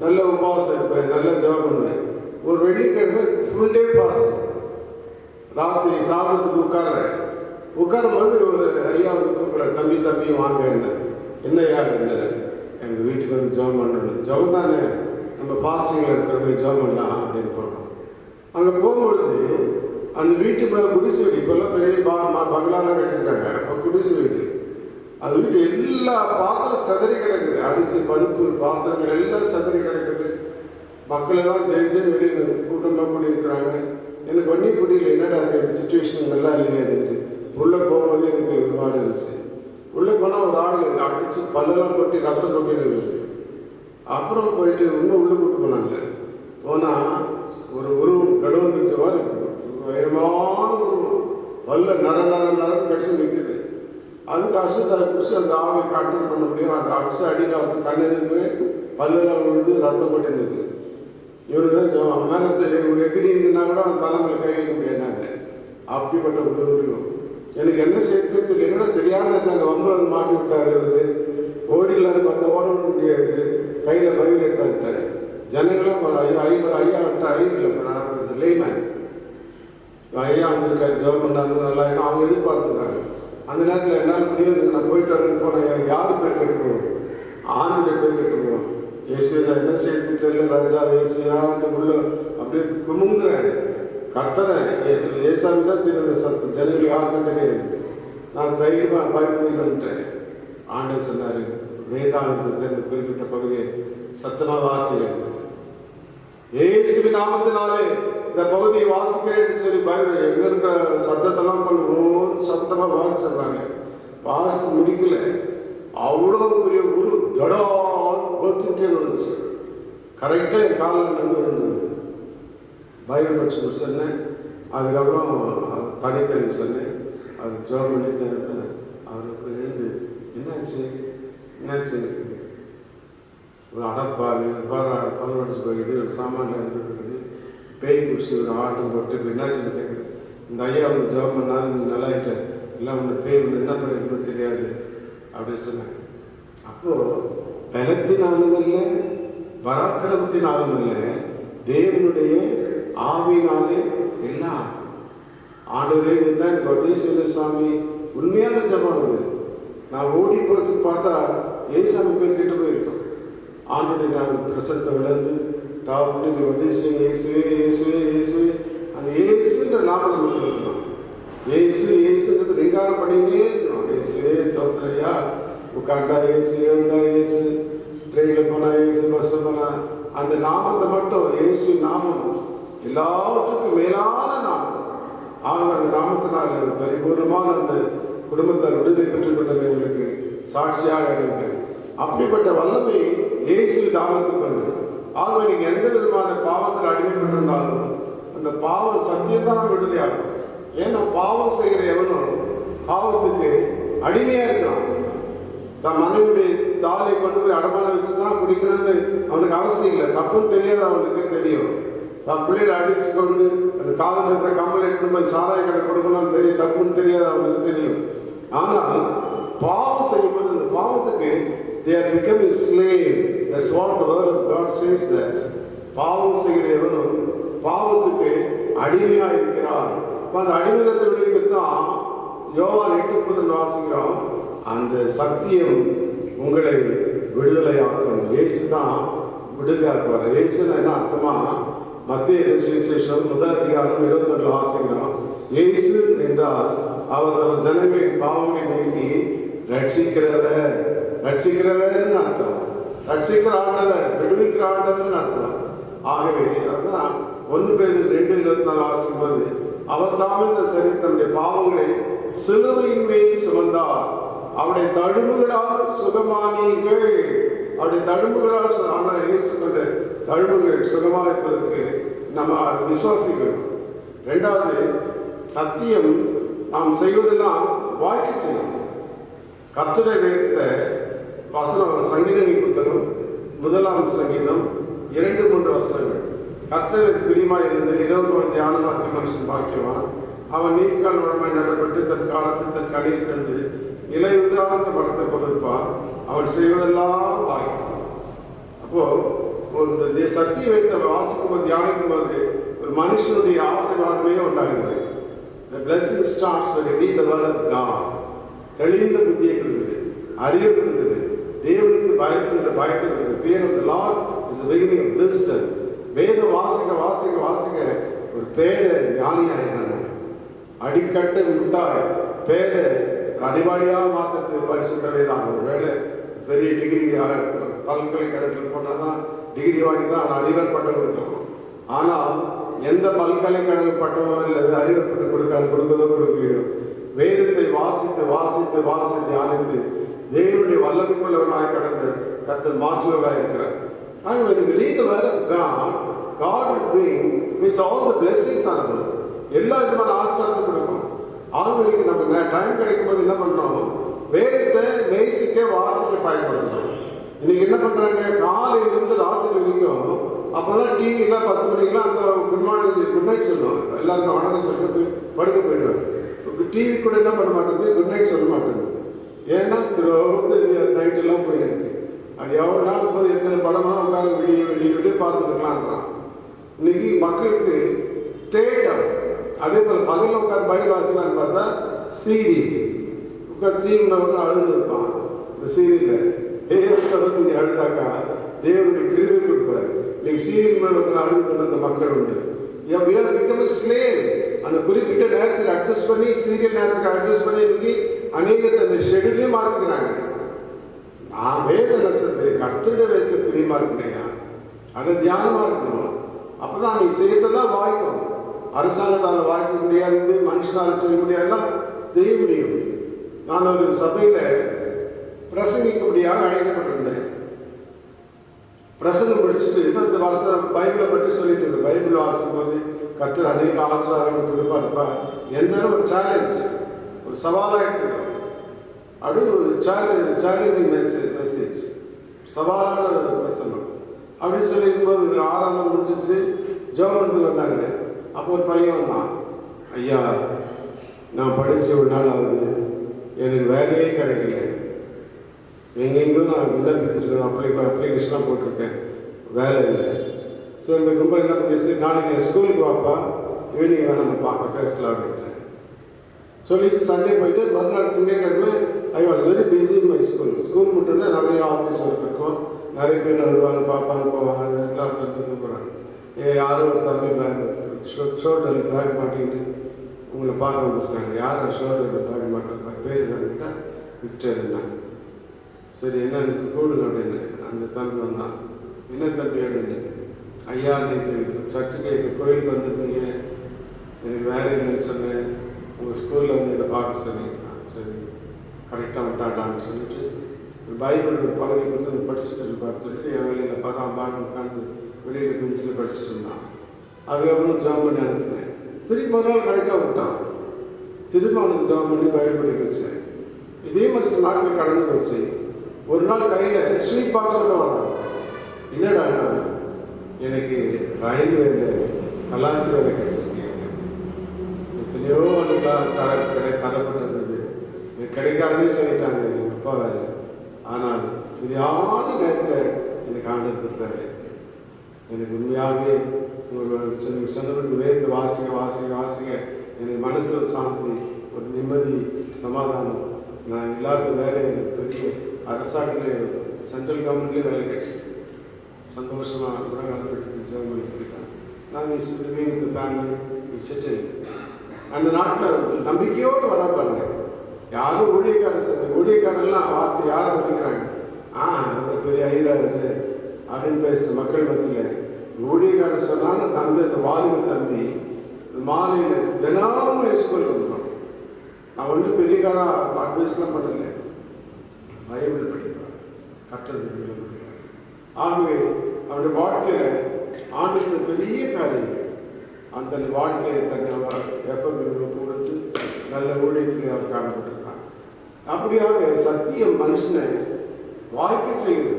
நல்ல உபவாசம் இருப்பேன். நல்ல ஜெபம் பண்ணுவேன். ஒரு வெள்ளிக்கிழமை ஃபுல் டே பாஸ். ராத்திரி சாப்பிட்றதுக்கு உட்காரும்போது ஒரு ஐயா வந்து கூப்பிட்றேன், தம்பி வாங்க. என்ன ஐயா என்ன எங்கள் வீட்டுக்கு வந்து ஜெபம் பண்ணணும். ஜெபம் தானே, நம்ம ஃபாஸ்டிங்கில் இருக்கிறவங்க ஜெபம் பண்ணலாம் அப்படின்னு போனோம். அங்கே போகும்பொழுது அந்த வீட்டு மேலே குடிசை வீடு, இப்போல்லாம் பெரிய பங்களாலாம் கட்டிருக்காங்க. அப்போ குடிசை வீடு, அது வீட்டு எல்லா பாத்திரம் செதறி கிடக்குது. அரிசி பருப்பு பாத்திரங்கள் எல்லாம் செதறி கிடக்குது. மக்கள் எல்லாம் ஜெயிச்சு வெளியில் கூட்டமாக கூடியிருக்கிறாங்க. எனக்கு ஒன்றே புரியல, என்னடா அந்த சுச்சுவேஷன் நல்லா இல்லையா அப்படின்ட்டு. உள்ளே போகும்போது எனக்கு மாறி இருந்துச்சு. உள்ளே போனால் ஒரு ஆள் அடித்து பல்லெல்லாம் கொட்டி ரத்தம் கொட்டிடுது. அப்புறம் போயிட்டு இன்னும் உள்ளே கூட்டு போனாங்க. போனால் ஒரு உருவம் கடவுள் வச்ச மாதிரி உயரமான உருவம், பல்ல நர கட்சி நிற்குது. அதுக்கு அசுத்தை பிடிச்சி அந்த ஆவை கண்ட்ரோல் பண்ண முடியும். அந்த அடிச்சு அடியில் வந்து கண்ணெதிர்ப்பு பல்லெல்லாம் விழுந்து ரத்தம் கொட்டி நிற்கு. இவருக்கு தான் மேலே எகிரின்னா கூட அந்த தலைமையில் கை வைக்க முடியாது. அப்படிப்பட்ட ஒரு உருவம். எனக்கு என்ன சேர்த்து தெரியல. என்னோட சரியான நேரத்தில் அங்கே வந்து மாட்டி விட்டார். இவர் ஓடிலாருக்கு அந்த ஓட முடியாது. கையில் பயிர் எடுத்தாக்கிட்டாரு. ஜனங்களும் ஐயா வந்துட்டு ஐயில் லேமேன் ஐயா வந்திருக்காரு, ஜெபம் பண்ணாரு, நல்லா அவங்க எதிர்பார்த்துருக்காங்க. அந்த நேரத்தில் என்னால் முடியாது, நான் போயிட்டு வரேன்னு போனேன். யார் பேர் கேட்டுக்குவோம்? ஆணுடைய பேர் கேட்டுக்குவோம். இயேசுவை நான் என்ன செய்து தெரியல, ராஜா இயேசுயான்னு உள்ள அப்படியே குமுங்குறேன், கத்துறேன். ஏசாமி தான் தெரியுது சத்தம், ஜனங்கள் யாருக்கும் தெரியாது. நான் தைரியமாக பயந்துட்டேன். ஆண்டு சொன்னார், வேதாந்தத்தை இந்த குறிப்பிட்ட பகுதியை சத்தமாக வாசிக்கிறேன். இயேசுவின் நாமத்தினாலே இந்த பகுதியை வாசிக்கிறேன்னு சொல்லி பைபிள் எங்கே இருக்கிற சத்தத்தெல்லாம் கொண்டு ஓன்னு சத்தமாக வாசிச்சிடுறாங்க. வாசித்து முடிக்கல, அவ்வளோ பெரிய ஒரு தடாத்துட்டே விழுந்துச்சு. கரெக்டாக என் காலில் நடந்து விழுந்தது. பைபிள் படிச்சு சொன்னேன். அதுக்கப்புறம் தனித்தனி சொன்னேன். அவர் ஜோம் பண்ணி அவருக்கு எழுந்து என்னாச்சு அடப்பாரு பரவடிச்சு போய்க்குது, ஒரு சாமான் எடுத்துருக்குது, பேய் பிடிச்சி ஒரு ஆட்டம் போட்டு இப்போ என்னாச்சுன்னு கேட்குது. இந்த ஐயா வந்து ஜெபம் பண்ணாலும் நீங்கள் நல்லாயிட்ட, இல்லை ஒன்று பேய் வந்து என்ன பண்ணிக்கணும் தெரியாது அப்படின்னு சொன்னாங்க. அப்போது பலத்தினாலும் இல்லை, பராக்கிரமத்தினாலும் இல்லை, தேவனுடைய ஆவினாலே எல்லாம் ஆண்டவரே தான் எனக்கு உதவி செய்யல சுவாமி. உண்மையான ஜெபம் அது. நான் ஓடி போகிறதுக்கு பார்த்தா ஏசாமி பேர் கிட்ட போயிருக்கோம். ஆண்டுடைய நான் பிரசத்தை விளந்து தாவுன்னு உதவி செய்ய இயேசுவே இயேசுவே இயேசுவே, அந்த இயேசுன்ற நாம நமக்கு இருக்கணும். இயேசுன்றது ரீங்காரம் பண்ணினே இருக்கணும். இயேசுவே தோத்திரையா, உட்கார்ந்தா இயேசு, எழுந்தா இயேசு, ட்ரெயினில் போனால் இயேசு, பஸ்ஸில் போனால் அந்த நாமத்தை மட்டும், இயேசு நாமம் எல்லாவற்றுக்கும் மேலான நாமம். ஆக அந்த நாமத்தினால் பரிபூர்ணமான அந்த குடும்பத்தார் விடுதலை பெற்றுக்கொண்டவர்களுக்கு சாட்சியாக இருக்கிறேன். அப்படிப்பட்ட வல்லமை இயேசு நாமத்துக்கு வந்து, ஆகவே நீங்கள் எந்த விதமான பாவத்தில் அடிமைப்பட்டிருந்தாலும் அந்த பாவம் சத்தியம்தான் விடுதலையாகும். ஏன்னா பாவம் செய்கிற எவனும் பாவத்துக்கு அடிமையாக இருக்கிறான். தன் மனைவியுடைய தாலை கொண்டு போய் அடமான வச்சு தான் குடிக்கணும்னு அவனுக்கு அவசியம் இல்லை. தப்புன்னு தெரியாது, அவனுக்கு தெரியும். தன் பிள்ளைகளை அடித்து கொண்டு அந்த காதல் இருக்கிற கம்மல் எடுத்து போய் சாராய கடை கொடுக்கணும்னு தெரியும், தப்புன்னு தெரியாது, அவனுக்கு தெரியும். ஆனால் பாவம் செய்யும்போது அந்த பாவத்துக்கு they are becoming slave. That's what the word of God says that. பாவம் செய்கிற எவனும் பாவத்துக்கு அடிமையாக இருக்கிறான். அந்த அடிமையத்தை விடுவிக்கத்தான் யோவான் 8:30 வாசிக்கிறோம். அந்த சத்தியம் உங்களை விடுதலையாக்கும். இயேசு தான் விடுதலையாக்குவார். இயேசுன்னு என்ன அர்த்தமா? மத்திய சுவிசேஷம் 1:21 வாசிக்கிறோம். இயேசு என்றால் அவர் தம் ஜனங்களின் பாவங்களை நீக்கி ரட்சிக்கிறவர்னு அர்த்தம். ரட்சிக்கிற ஆண்டவர், விடுவிக்கிற ஆண்டவர் அர்த்தம். ஆகவே அதுதான் 1 பேதுரு 2:24 வாசிக்கும்போது, அவர் தாமே இந்த சரி தன்னுடைய பாவங்களை சிலுவையின் மேல் சுமந்தார், அவருடைய தழும்புகளால் சுகமானீர்கள். அவருடைய தழும்புகளால் ஆனால் இயேசு கொண்ட தழும்புகள் சுகமாக இருப்பதற்கு நம்ம விசுவாசிக்கணும். 2வது, சத்தியம் நாம் செய்வதெல்லாம் வாழ்க்கை செய்யணும். கர்த்தருடைய வேதத்தை வசனம், சங்கீதங்கள் புத்தகம் 1ஆம் சங்கீதம் 2-3 வசனங்கள். கர்த்தருக்கு பிரியமாய் இருந்து இரவு தியானமாக்கி மனுஷன் பாக்கியவான். அவன் நீர்க்கால் வளமாய் நடப்பட்டு தன் காலத்தில் தன் கனியை தந்து இலையுதாக்க மரத்தை கொடுப்பான். அவன் செய்வதெல்லாம் வாய்க்கும். அப்போ ஒரு சக்தி வைத்த வாசிக்கும் போது, தியானிக்கும் போது ஒரு மனுஷனுடைய ஆசீர்வாதமே உண்டாகிறது. The blessing starts when you read the word of God. தெளிந்த புத்தியை கொடுக்குது, அறிவை கொடுக்குது, தேவனுக்கு பயப்படுகிற பயத்தை கொடுக்குது. Fear of the Lord is the beginning of wisdom. வேத வாசிக்க வாசிக்க வாசிக்க ஒரு பேரை ஞானியாகிறாங்க. அடிக்கட்டு முட்டாய் பேரை அறிவாளியாக மாற்றுறது பரிசுத்த வேதம். ஒரு வேலை பெரிய டிகிரி பல்கலைக்கழகத்தில் போனால் தான் டிகிரி வாங்கி தான் அந்த அறிவர் பட்டம் கொடுக்கணும். ஆனால் எந்த பல்கலைக்கழக பட்டமும் இல்லை, அறிவர் பட்டம் கொடுக்கதோ கொடுக்கலையோ, வேதத்தை வாசித்து வாசித்து வாசித்து தியானித்து தேவனுடைய வல்லமைக்குள்ளவனாய் கடந்த கர்த்தர் மாற்றுவராக இருக்கிறார். ஆக when you read the word of God, God will bring with all the blessings on us. எல்லா விதமான ஆசீர்வாதத்தை கொடுக்கும். ஆண்களுக்கு நம்ம டைம் கிடைக்கும் போது என்ன பண்ணோம், வேதத்தை நேசிக்க வாசிக்க பயன்படுத்தணும். இன்னைக்கு என்ன பண்றாங்க, காலையிலிருந்து ராத்திரி வரைக்கும் அப்போல்லாம் டிவிலாம் 10 மணிக்கெலாம் அந்த குட் மார்னிங் குட் நைட் சொல்லுவோம், எல்லாருக்கும் வணக்கம் சொல்லிட்டு போய் படுக்க போயிடுவாங்க. இப்போ டிவி கூட என்ன பண்ண மாட்டேங்குது, குட் நைட் சொல்ல மாட்டேங்குது. ஏன்னா நைட்டெல்லாம் போயிருக்கு. அது எவ்வளோ நாள் போது எத்தனை படமாக உட்காந்து விடிய விடிய விடிய பார்த்துருக்கலான்றான். இன்னைக்கு மக்களுக்கு தேட்டம். அதே போல் பகலில் உட்காந்து பைபிள் வாசிக்கலான்னு பார்த்தா சீரியல் உட்காந்து 3 மணி நேரம் அழுது இருப்பான். இந்த சீரியலில் சபத்து நீ அழுதாக்கா தேவனுடைய கிருபை கொடுப்பார். இன்னைக்கு சீரியல் மேலே உட்காந்து அழுது கொண்டு அந்த மக்கள் உண்டு. Become slave. அந்த குறிப்பிட்ட நேரத்துக்கு அட்ஜஸ்ட் பண்ணி, சீரியல் நேரத்துக்கு அட்ஜஸ்ட் பண்ணி இன்னைக்கு அநேகத்தை அந்த ஷெடியூலையும் மாற்றிக்கிறாங்க. நான் வேதம் நசத்து கர்த்தருடைய வேதத்தில் பிரியமா இருக்கணையா, அதை தியானமாக இருக்கணும். அப்போ தான் நீ செய்யறதெல்லாம் வாய்க்கும். அரசாங்கத்தால் வாய்க்க முடியாது, மனுஷனால் செய்ய முடியாதுலாம் செய்ய முடியும். நான் ஒரு சபையில் பிரசங்கிக்கும்படியாக அழைக்கப்பட்டிருந்தேன். பிரசங்கம் முடிச்சுட்டு இந்த வாசம் பைபிளை பற்றி சொல்லிட்டு இருந்தேன். பைபிள் வாசிக்கும் போது கர்த்தர் அநேக ஆசீர்வாதங்கள் கொடுப்பா. எந்த ஒரு சேலஞ்ச், ஒரு சவாலாக எடுத்துக்கோ. அப்படின்னு ஒரு சேலஞ்சிங் மெசேஜ், சவாலான பிரசங்கம் அப்படின்னு சொல்லியிருக்கும்போது 6ஆம் நாள் முடிஞ்சிச்சு. ஜோமனத்துக்கு வந்தாங்க. அப்போ ஒரு பையன் வந்தான். ஐயா, நான் படித்த ஒரு நாள் ஆகுது, எனக்கு வேலையே கிடைக்கல, எங்கெங்கும் நான் விண்ணப்பித்திருக்கேன், அப்ளிகேஷன்லாம் போட்டிருக்கேன், வேலை இல்லை. ஸோ இந்த கும்பல் என்ன பண்ணி, நாளைக்கு என் ஸ்கூலுக்கு வாப்பா, ஈவினிங் நம்ம பார்க்க பேசலாம் அப்படின்ட்டு சொல்லிட்டு சண்டே போயிட்டு மறுநாள் திங்கட்கிழமை I was very busy in my school மட்டும்தான் நிறைய ஆஃபீஸ் ஒர்க் இருக்கும், நிறைய பேர் வருவாங்க, பார்ப்பாங்க, போவாங்க, எல்லாம் தெரிஞ்சுக்க போகிறாங்க. யாரோ ஒரு தம்பி ஷோல்டரில் பேக் மாட்டிக்கிட்டு உங்களை பார்க்க வந்துருக்காங்க. யாரும் ஷோல்டரில் பேக் மாட்டிருக்காங்க, பேர் என்னன்னா விக்டர். என்ன சரி, என்ன கூடுங்க அப்படின்னு அந்த தம்பி வந்தான். என்ன தம்பி அப்படின்னு, ஐயா நேற்று சர்ச்சுக்கு எங்கள் கோயிலுக்கு வந்துருந்தீங்க, எனக்கு வேலை இல்லைன்னு சொன்னேன், உங்கள் ஸ்கூலில் வந்து என்னை பார்க்க சொன்னீங்க. சரி, கரெக்டாக விட்டாட்டான்னு சொல்லிட்டு பைபிள் ஒரு பகுதி கொடுத்து படிச்சுட்டு இருப்பார் சொல்லிட்டு என் வேலையில் பார்த்தா அம்பான்னு உட்காந்து வெளியில் பெஞ்சில் படிச்சுட்டு இருந்தான். அதுக்கப்புறம் ஜாம் பண்ணி அனுப்பினேன். திருப்பி மறுநாள் கரெக்டாக விட்டான். திரும்ப அவனுக்கு ஜாம் பண்ணி பைபிள் படிக்க வச்சேன். இதே மாதிரி சில நாட்கள் கடந்து போச்சு. ஒரு நாள் கையில் ஸ்வீட் பாக்ஸோட வரான். என்னடா, எனக்கு ரயில்வேல கலாசி வேலை கிடைச்சிருக்கேன், எத்தனையோ வந்து தடைப்பட்டிருந்தது, எனக்கு கிடைக்காதே சொல்லிட்டாங்க எங்கள் அப்பா வேலை. ஆனால் சரியான நேரத்தில் எனக்கு ஆண்டர் கொடுத்தாரு. எனக்கு உண்மையாகவே நீங்கள் சொன்னபடி வேதத்தை வாசிக்க வாசிக்க வாசிக்க எனக்கு மனசு ஒரு சாந்தி, ஒரு நிம்மதி, சமாதானம். நான் இல்லாத வேலை எனக்கு பெரிய அரசாங்கத்தில் சென்ட்ரல் கவர்மெண்ட்லேயே வேலை கிடைச்சிச்சு. சந்தோஷமாக உலகப்பட்டு ஜெர்மனி போயிட்டாங்க. நாங்கள் லிவிங் வித் ஃபேமிலி செட்டில். அந்த நாட்டில் நம்பிக்கையோடு வர பாருங்க. யாரும் ஊழியக்காரர்லாம் வார்த்தை யாரும் மதிக்கிறாங்க. ஒரு பெரிய ஐராவது அப்படின்னு பேச மக்கள் மத்தியில் ஊழியக்காரர் சொன்னாலும் தம்பி, அந்த வாலிப தம்பி மாலையில் தினமும் ஸ்கூலுக்கு வந்துடுவான். நான் ஒன்றும் பெரியக்காராக அட்வைஸ்லாம் பண்ணலை, பைபிள் படிப்பான், கர்த்தர் படிப்பான். ஆகவே அவனுடைய வாழ்க்கையில் ஆண்டு சில பெரிய காரியங்கள் அந்த வாழ்க்கையை தன்னை எப்போ கொடுத்து நல்ல ஊழியத்தில் அவர் காணப்பட்டிருக்கான். அப்படியாக சத்தியம் மனுஷனை வாழ்க்கை செய்யுது.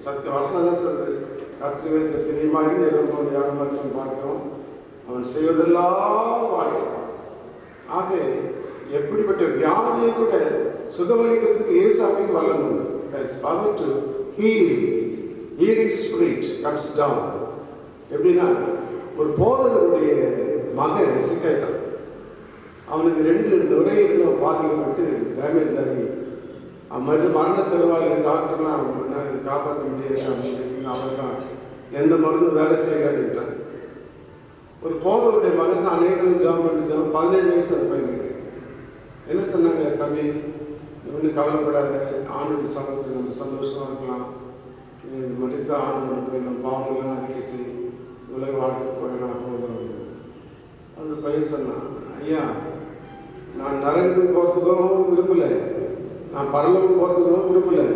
சத்திய வசனம் தான் சொல்றது, கர்த்தருக்கு பிரியமாக நிரம்போது யாரும் மற்றும் பார்க்கிறோம், அவன் செய்வதெல்லாம் வாழ்க்கை. ஆக எப்படிப்பட்ட வியாதியை கூட சுகமளிக்கிறதுக்கு ஏசாமிக்கு வல்லமை உண்டு. Power to heal. Healing spirit comes down. எப்படின்னா, ஒரு போதகருடைய மகன் சிக்காயிட்டான். அவனுக்கு 2 நுரையீரலும் பாதிக்கப்பட்டு டேமேஜ் ஆகி மரண தருவாயில் டாக்டர்லாம் காப்பாற்ற முடியாது அப்படின்னு அவன் தான் எந்த மருந்தும் வேலை செய்யலான்ட்டான். ஒரு போதகருடைய மகன் தான் அநேகம் ஜாம் பண்ணி 17 வயசு அந்த பையனுக்கு என்ன சொன்னாங்க, தம்பி இன்னும் கவலைப்படாத, ஆண்டு சமயத்தில் நம்ம சந்தோஷமாக இருக்கலாம், மட்டும்தான் ஆண்டு போயிடலாம், பாவங்கள்லாம் அறிக்கை செய்யும், உலக வாழ்க்கை போயிடலாம் போதும். அந்த பையன் சொன்னான், ஐயா நான் நரகத்துக்கு போகிறதுக்கும் விரும்பலை, நான் பரலோகம் போகிறதுக்கும் விரும்பலை,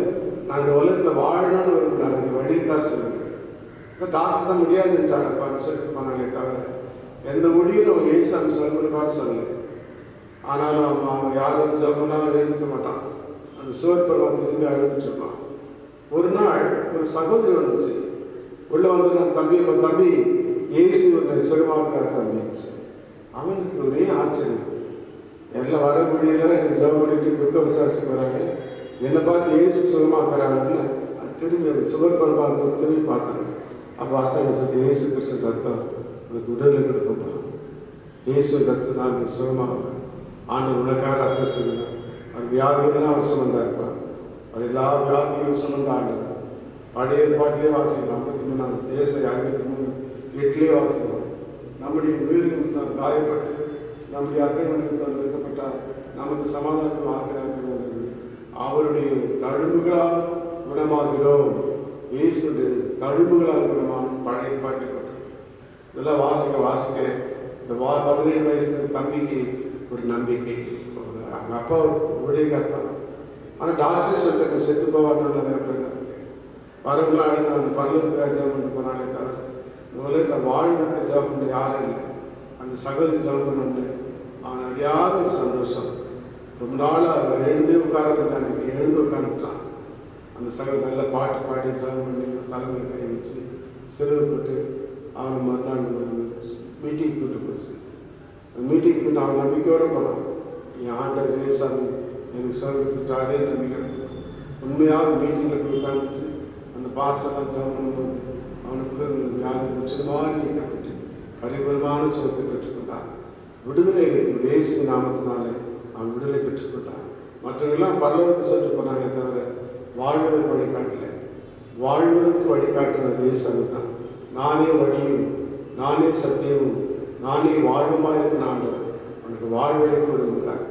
நான் இந்த உலகத்தில் வாழணும்னு விரும்புகிறேன், அதுக்கு வழி தான் சொல்லுங்க. டாக்டர் தான் முடியாதுன்ட்டாங்கப்பான்னு சொல்லிட்டு போனாங்களே தவிர எந்த ஒளியும் ஏசாமி சொல்லுன்னு சொல்லலை. ஆனாலும் அவன் யாரும் சொன்னாலும் எழுந்துக்க மாட்டான், அந்த சிவப்பெருமான் திரும்பி அழுதுட்டு இருப்பான். ஒரு நாள் ஒரு சகோதரி வந்துச்சு, உள்ள வந்து நான் தம்பி ஏசு உன்னை சுகமாக்குறார் தம்பி. அவனுக்கு ஒரே ஆச்சரியம், எல்லாம் வர முடியல, எனக்கு ஜெபம் பண்ணிட்டு துக்க விசாரிச்சுட்டு போறாங்க, என்னை பார்த்து ஏசு சுகமாக்குறாங்கன்னு திரும்பி அந்த சுகப்பெருமான் திரும்பி பார்த்தாங்க. அப்போ ஆசாமி சொல்லி, ஏசு கிறிஸ்து ரத்தம் உனக்கு உடலை கொடுக்கும்பா, இயேசு ரத்தம் தான் நீ சுகமாகுவேன், ஆண்டு உனக்காக ரத்தம் செய்யலாம். அவர் வியாதிகள்லாம் அவர் சுமந்தாருப்பா, அவர் எல்லா வியாதிகளும் சுமந்த ஆண்டு. பழைய ஏற்பாட்டிலே வாசிக்கலாம், 53 ஏசை 53:8 வாசிக்கலாம். நம்முடைய உயிரிழந்தால் காயப்பட்டு நம்முடைய அக்கிரமத்தால் இருக்கப்பட்டால் நமக்கு சமாதானம் ஆக்கிறார்கள், அவருடைய தழும்புகளால் குணமாகிறோம். இயேசுடைய தழும்புகளால் குணமான பழைய ஏற்பாட்டை இதெல்லாம் வாசிக்க இந்த 17 வயசு தம்பிக்கு ஒரு நம்பிக்கை. அவங்க அப்பா ஊழியக்காரர், ஆனால் டாக்டர் சொல்லிட்டு செத்து போவார்னு அப்படின்னா வரவுலாம் அழுது அந்த பருவத்துக்காக ஜெபம் பண்ணிட்டு போனாலே தவிர இந்த உலகத்தில் வாழ்ந்தக்க ஜெபம் பண்ண யாரும் இல்லை. அந்த சகோதரி ஜெபம் பண்ணு அவன் அறியாத ஒரு சந்தோஷம். ரொம்ப நாள் அவர் எழுந்தே உட்கார்ந்து அன்றைக்கி எழுந்து உட்காந்துட்டான். அந்த சகோதரி நல்ல பாட்டு பாடி ஜெபம் பண்ணி தலைமையை கை வச்சு சிறுவப்பட்டு அவனை மறுநாள் மீட்டிங் கூட்டு போச்சு. மீட்டிங் கூட்டு அவன் நம்பிக்கையோடு போனான், என் ஆண்டவர் ஏசாமி எனக்கு சொல்ல கொடுத்துட்டாரே நம்பிக்கை. உண்மையாக மீட்டிங்கில் போய் உட்காந்துட்டு அந்த பாசெல்லாம் ஜெபம் பண்ணும்போது அவனுக்குள்ள வியாதி முற்றிலுமாக நீக்கப்பட்டு பரிபூர்ணமான சுகத்தை பெற்றுக்கொண்டான். விடுதலை இயேசு நாமத்தினாலே அவன் விடுதலை பெற்றுக்கொண்டான். மற்றவங்கெல்லாம் பரலோகத்தை சொல்லிட்டு போனாங்க தவிர வாழ்வதற்கு வழிகாட்டலை. வாழ்வதற்கு வழிகாட்டுறது இயேசு தான். நானே வழியும் நானே சத்தியமும் நானே வாழ்வுமாக இருக்கிற ஆண்டவர் உனக்கு வாழ்வழிக்க விரும்புகிறார்.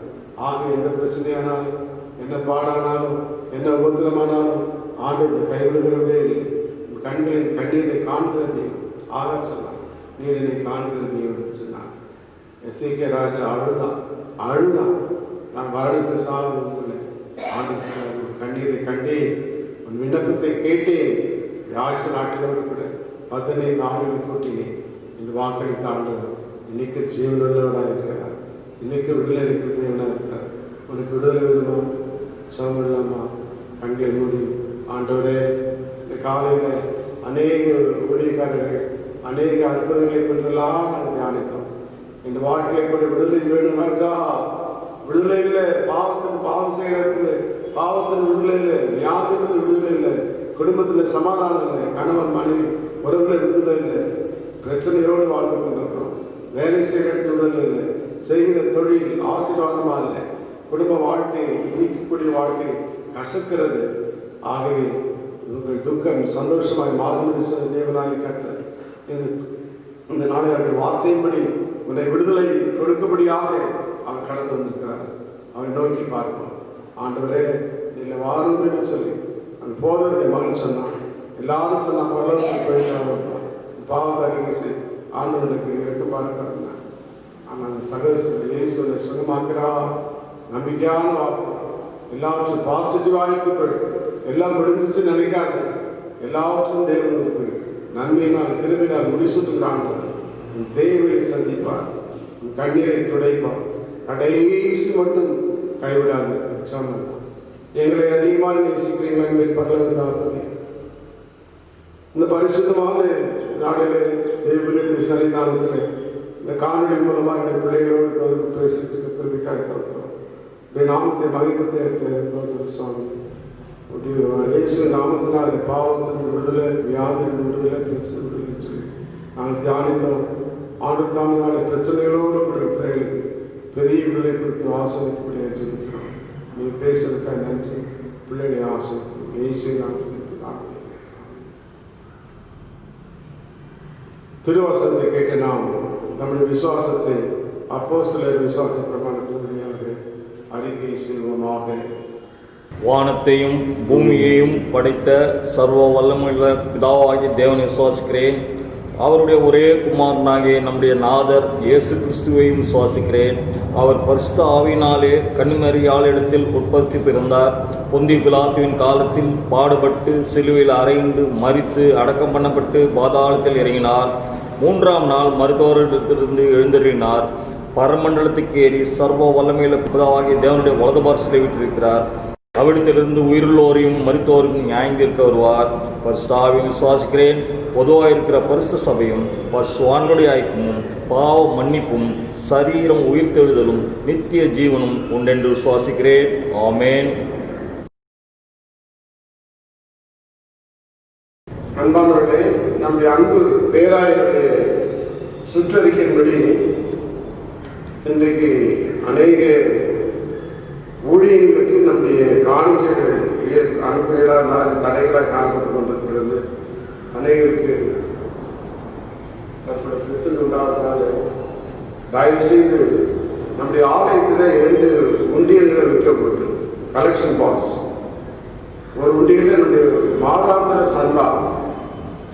ஆக எந்த பிரச்சனையானாலும் என்ன பாடானாலும் என்ன உபத்திரமானாலும் ஆண்டவர் கைவிடுகிறதே இல்லை. உன் கண்களின் கண்ணீரை காண்கிற தெய்வம் ஆக சொன்னான், நீர் என்னை காண்கிற தெய்வம் சொன்னான். எஸ்ஏகே ராஜா அழுதான் நான் மரணித்த சாலை ஆண்டு சொன்னார், உன் கண்ணீரை கண்டேன், உன் விண்ணப்பத்தை கேட்டேன், ஆயுசு நாட்டிலோடு கூட 15 ஆண்டுகள் கூட்டினேன் என்று வாக்களித்த ஆண்டவர் இன்னைக்கு ஜீவனுள்ளவராக இருக்கிறார். இன்னைக்கு விடுதலை அளிக்கிற தேவனாக இருக்கிறார். உனக்கு விடுதலை வேணுமா, சுகம் இல்லாமா, கண்களை மூடி ஆண்டவரே இந்த காலையில் அநேக ஊழியக்காரர்கள் அநேக அற்புதங்களை கொண்டெல்லாம் நாங்கள் தியானித்தோம். இந்த வாழ்க்கையை கூட விடுதலை வேணும் ராஜா, விடுதலை இல்லை, பாவம் செய்யறதுக்கு பாவத்தின் விடுதலை இல்லை, வியாதிக்கு விடுதலை இல்லை, குடும்பத்தில் சமாதானம் இல்லை, கணவன் மனைவி உறவுல விடுதலை இல்லை, பிரச்சனையோடு வாழ்ந்து கொண்டிருக்கிறோம், வேலை செய்யறது விடுதலை இல்லை, செய்கிற தொழில் ஆசீர்வாதமா இல்லை, குடும்ப வாழ்க்கை இனிக்கக்கூடிய வாழ்க்கை கசக்கிறது. ஆகவே உங்கள் துக்கம் சந்தோஷமாய் மாறும் சொன்ன தேவனாய் கர்த்தர் இந்த நாளில் வார்த்தையின்படி உன்னை விடுதலை கொடுக்கும்படியாக அவர் கடந்து வந்திருக்கிறார். அவரை நோக்கி பார்ப்போம், ஆண்டவரே இல்லை வாரும் என்று சொல்லி அந்த போதருடைய மகன் சொன்னான், எல்லாரும் சொன்னா பரலோகத்துக்கு போயிட்டாங்க, பாவத்தை அறிக்கை செய், ஆண்டவனுக்கு இறக்கமா இருக்காருன்னா. ஆனால் சகோதரர் இயேசுவை சுகமாக்குறா. நம்பிக்கையான வார்த்தை. எல்லாவற்றும் பாசிட்டிவாக இருக்கிறது. எல்லாம் முடிஞ்சிச்சு நினைக்காது. எல்லாவற்றும் தேவனுக்கு நன்மையினால் கிருபினால் முடிசூட்டுகிறான். உன் தேவையை சந்திப்பார், உன் கண்ணீரை துடைப்பார், கடைசி மட்டும் கைவிடாது. எங்களை அதிகமாக நேசிக்கிறீர்கள் பரலோகத்தாகவே. இந்த பரிசுத்தமான நாளிலே தேவனுடைய சன்னிதானத்தில் இந்த காணொலி மூலமாக எங்கள் பிள்ளைகளோடு தொடர்பு பேசிட்டு திரும்பிக்காய் தோற்றுறோம். உடைய நாமத்தை மகிழ்ப்படுத்த தோற்றுற சுவாமி. இயேசு நாமத்தினால் பாவத்தின் விடுதலை, வியாதியின் விடுதலை, பேச விடுதலை சொல்லி நாங்கள் தியானித்தோம். ஆண்டு தாமினால பிரச்சனைகளோடு பிள்ளைகளுக்கு பெரிய விடுதலை கொடுத்து ஆசிரியப்படியாக சொல்லிக்கிறோம். நீ பேசுறதுக்காக நன்றி. பிள்ளைகளை ஆசிரியர் இயேசு நாமத்திற்கு திருவசனத்தை கேட்டு நாம் நம்முடைய விசுவாசத்தை அப்போஸ்தலர் விசுவாச பிரமாணத்தின் வழியாக அறிக்கை செய்வோமாக. வானத்தையும் பூமியையும் படைத்த சர்வ வல்லமையுள்ள பிதாவாகிய தேவனை விசுவாசிக்கிறேன். அவருடைய ஒரே குமாரனாகிய நம்முடைய நாதர் இயேசு கிறிஸ்துவையும் விசுவாசிக்கிறேன். அவர் பரிசுத்த ஆவியினாலே கன்னிமரியாளிடத்தில் உற்பத்தி பிறந்தார். பொந்தி பிலாத்துவின் காலத்தில் பாடுபட்டு சிலுவையில் அறைந்து மரித்து அடக்கம் பண்ணப்பட்டு பாதாளத்தில் இறங்கினார். 3ஆம் நாள் மருத்துவரிடத்திலிருந்து எழுந்தருளினார். பரமண்டலத்துக்கு ஏறி சர்வ வல்லமையுள்ள பிதாவாகிய தேவனுடைய வலது பார்சலை விட்டிருக்கிறார். அவ்விடத்திலிருந்து உயிருள்ளோரையும் மருத்துவரையும் நியாயம் தீர்க்க வருவார். பரிசுத்த ஆவியை விசுவாசிக்கிறேன். பொதுவாக இருக்கிற பரிசுத்த சபையும் பரிசுத்தவான்களுடைய ஐக்கியமும் பாவ மன்னிப்பும் சரீரம் உயிர்த்தெழுதலும் நித்திய ஜீவனும் உண்டென்று விசுவாசிக்கிறேன். ஆமேன். அன்பானவர்களே, நம்முடைய அன்பு பேராயருடைய சுற்றறிக்கையின்படி இன்றைக்கு அநேக ஊழியர்களுக்கு நம்முடைய காணிக்கைகள் அனுப்புகளாக தடைகளாக காணப்பட்டு கொண்டிருக்கிறது. அநேகருக்கு பிரச்சனை உண்டாவதால் தயவு செய்து நம்முடைய ஆலயத்தில் 2 உண்டியல்கள் விற்கப்பட்டு கலெக்ஷன் பாக்ஸ். ஒரு உண்டியலில் நம்முடைய மாதாந்திர சந்தா.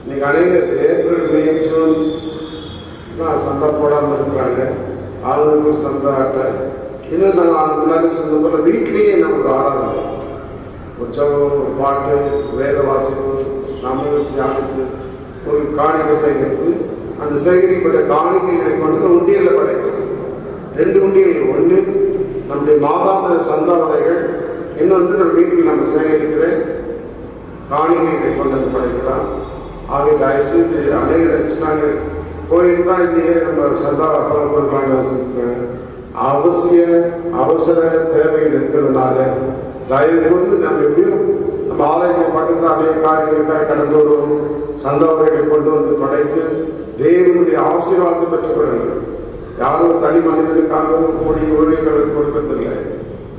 இன்னைக்கு அநேகர் ஏப்ரல், மே, ஜூன் தான் சந்தா போடாமல் இருக்கிறாங்க. அவங்களுக்கு சந்தா அட்டை. இன்னும் நாங்கள் முன்னாடி சொன்ன போல வீட்லேயே நம்ம ஒரு ஆராதனை, உற்சவம், ஒரு பாட்டு, வேத வாசிப்பு, நம்ம தியானித்து ஒரு காணிக்கை சேகரித்து அந்த சேகரிக்கப்பட்ட காணிக்கைகளை கொண்டு உண்டியலில் படைக்கணும். 2 உண்டியல். ஒன்று நம்முடைய மாதாந்திர சந்தா வரைகள், இன்னொன்று நம்ம வீட்டில் நம்ம சேகரிக்கிற காணிக்கைகளை கொண்டு வந்து படைக்கலாம். ஆகிய தயவுசெய்து அநேகர் நினைச்சுட்டாங்க கோயில் தான் இல்லையே நம்ம சந்தா கொடுக்கலாம்னு யோசிச்சுருக்காங்க. அவசர தேவைகள் இருக்கிறதுனால தயவு கூர்ந்து நம்ம எப்படியும் நம்ம ஆலயத்தில் பக்கத்தில் அநேக காரியங்களுக்காக கடந்து வருவோம். சந்தாவரைகளை கொண்டு வந்து படைத்து தேவனுடைய ஆசீர்வாதத்தை பெற்றுக்கொள்ளுங்கள். யாரும் தனி மனிதனுக்காக கூடிய ஊழியர்களுக்கு கொடுக்கறதில்லை.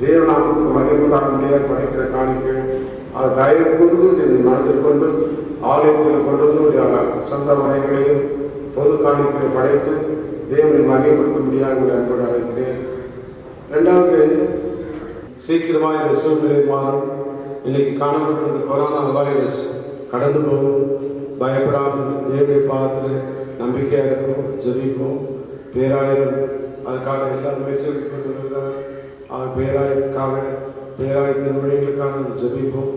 தேவநாமத்துக்கு மகிழ்வுண்டாக முடியாது படைக்கிற காணிகள். அதை தயவு கூர்ந்து மனதில் கொண்டு ஆலயத்தில் கொண்டு வந்து சந்தாவரைகளையும் பொது காணிகளை படைத்து தேவனை மகிமைப்படுத்த முடியாது அன்போடு அழைக்கிறேன். 2வது, சீக்கிரமாக இந்த சூழ்நிலை மாறும். இன்னைக்கு காணப்பட்டிருந்த கொரோனா வைரஸ் கடந்து போகும். பயப்படாமல் தேவனை பார்த்து நம்பிக்கையாக இருக்கும். ஜெபிப்போம். பேராயிரம் அதுக்காக எல்லா முயற்சிகளுக்கு கொண்டு வருகிறார். பேராயத்துக்காக பேராயத்தின் ஊழியர்களுக்காக ஜெபிப்போம்.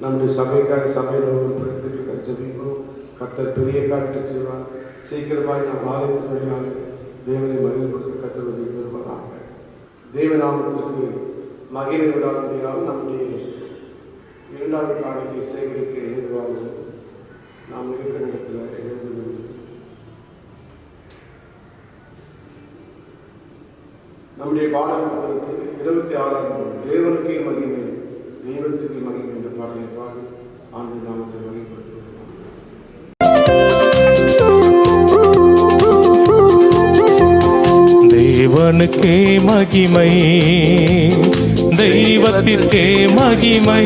நம்முடைய சபைக்காக சபையில் உறுப்பினர்களுக்காக ஜெபிப்போம். கர்த்தர் பெரிய காரியத்தை செய்வார். சீக்கிரமாக நம் ஆலயத்தின் வழியாக தேவனை மகிமைப்படுத்த கர்த்தர் உதவி தருவாராக. தேவநாமத்திற்கு மகிமை விடாதபடியாக நம்முடைய 2வது காணிக்கை சேகரிக்க ஏதுவாகும். நாம் இருக்கிற இடத்துல எழுந்து நம்முடைய பாடல் புத்தகத்தில் 26ஆம் தேவனுக்கே மகிமை தெய்வத்திற்கு மகிமை என்ற பாடலை பாடி ஆண்டு நாமத்தை மகிமைப்படுத்துவோம். தேவனுக்கே மகிமை, தெய்வத்திற்கே மகிமை,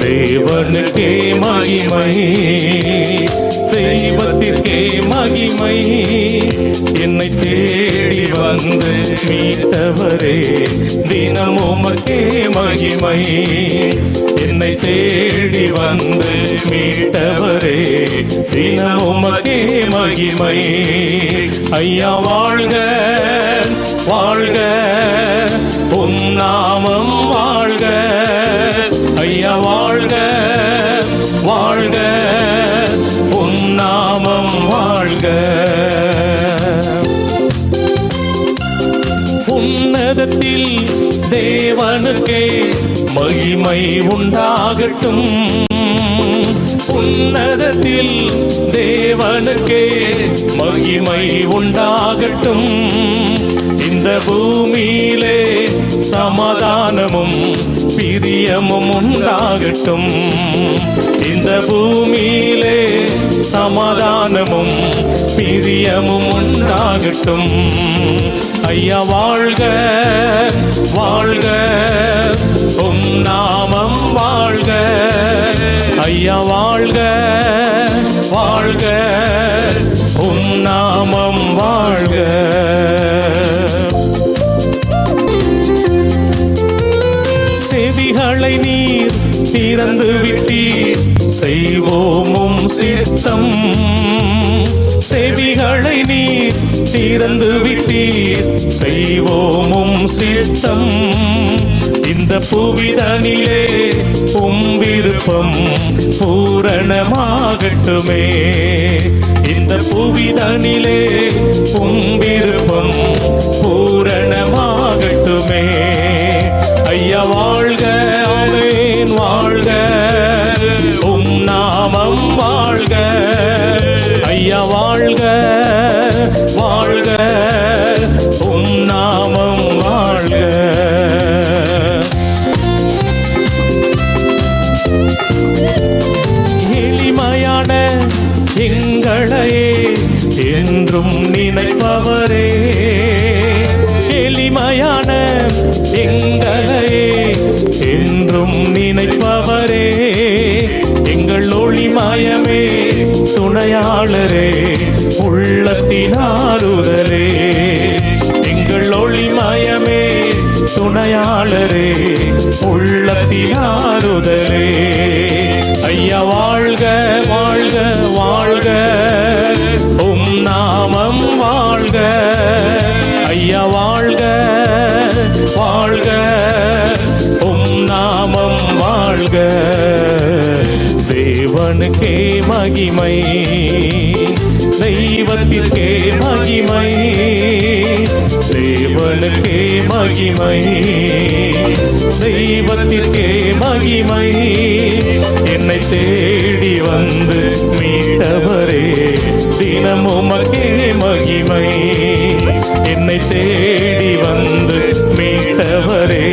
தேவனுக்கே மகிமை, தெய்வத்திற்கே மகிமை, என்னை தேடி வந்து மீட்டவரே தினம் உமக்கே மகிமை. என்னை தேடி வந்து மீட்டவரே தினம் உமக்கே மகிமை. ஐயா வாழ்க வாழ்க உம் நாமம் வாழ்க. ஐயா வாழ்க வாழ்க உம் நாமம் வாழ்க. உன்னதத்தில் தேவனுக்கே மகிமை உண்டாகட்டும். உன்னதத்தில் தேவனுக்கே மகிமை உண்டாகட்டும். இந்த பூமியிலே சமாதானமும் பிரியமும் உண்டாகட்டும். இந்த பூமியிலே சமாதானமும் பிரியமும் உண்டாகட்டும். ஐயா வாழ்க வாழ்க உம் நாமம் வாழ்க. ஐயா வாழ்க வாழ்க உம் நாமம் வாழ்க. செவிகளை நீர் திறந்து விட்டீர் செய்வோமும் சித்தம். செவிகளை நீர் திறந்து விட்டீர் செய்வோமும் சித்தம். இந்த புவிதனிலே உம் விருப்பம் பூரணமாகட்டுமே. இந்த புவிதனிலே உம் விருப்பம் பூரணமாகட்டுமே. ஐயா வாழ்க ஆமென் வாழ்க உம் நாமம் வாழ்க. ஐயா வாழ்க வாழ்க உம் நாமம் வாழ்க. எளிமையான எங்களையே என்றும் நினைப்பவரே. எளிமையான எங்களையே என்றும் நினைப்பவரே. எங்கள் ஒளிமயமே துணையாளரே உள்ளத்தின் ஆறுதலே. எங்கள் ஒளிமயமே துணையாளரே உள்ளத்தின் ஆறுதலே. ஐயா வாழ்க வாழ்க வாழ்க உம் நாமம் வாழ்க. ஐயா வாழ்க வாழ்க உம் நாமம் வாழ்க. தேவனுக்கே மகிமை தெய்வத்திற்கே மகிமை. தேவனுக்கே மகிமை தெய்வத்திற்கே மகிமை. என்னை தேடி வந்து மீட்டவரே தினம் உமக்கே மகிமை. என்னை தேடி வந்து மீட்டவரே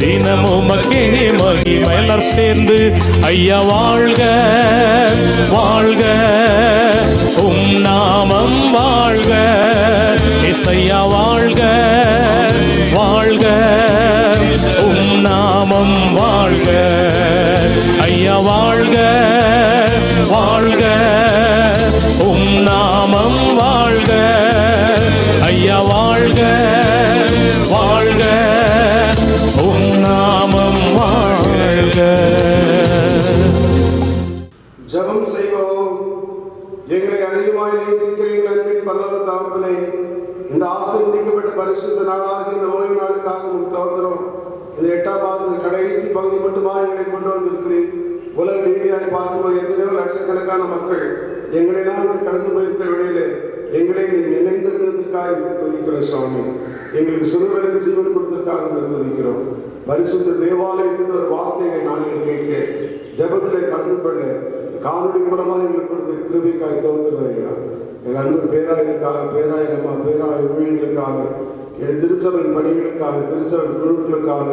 தினம் உமக்கே மகிமை. எல்லாரும் சேர்ந்து ஐயா வாழ்க வாழ்க உம் நாமம் வாழ்க. இசையா வாழ்க வாழ்க உம் நாமம் வாழ்க. ஐயா வாழ்க வாழ்க உம் நாமம் வாழ்க. ஐயா வாழ்க வாழ்க உம் நாமம் வாழ்க. ஜெபம் செய்வோம். எங்களை அதிகமாய் நேசிக்கிறீங்க அன்பின் பரலோக தகப்பனே, இந்த ஆசீர்வதிக்கப்பட்ட பரிசுத்த நாளாக இந்த ஓய்வு நாளுக்காக உங்களுக்கு தோற்றுறோம். இந்த 8ஆம் மாதத்தின் கடைசி பகுதி மட்டுமா எங்களை கொண்டு வந்திருக்கிறேன். உலக ரீதியாக பார்க்கும்போது எத்தனையோ லட்சக்கணக்கான மக்கள் எங்களெல்லாம் கடந்து போயிருக்கிற விடையில எங்களை நினைந்திருக்கிறதுக்காக துதிக்கிறோம் சுவாமி. எங்களுக்கு சுருவலின் ஜீவன் கொடுத்ததற்காக துதிக்கிறோம். பரிசுத்த தேவாலயத்தின் ஒரு வார்த்தைகளை நாங்கள் கேட்க ஜபத்தில் கலந்து கொள்ள காணொலி மூலமாக எங்களுக்கு கொடுத்த கிருபைக்காய் தோற்றுறையா. எங்கள் அன்பு பேராயருக்காக பேராயிரமா பேராய ஊழியர்களுக்காக என் திருச்சபையின் பணிகளுக்காக திருச்சபை குழுக்களுக்காக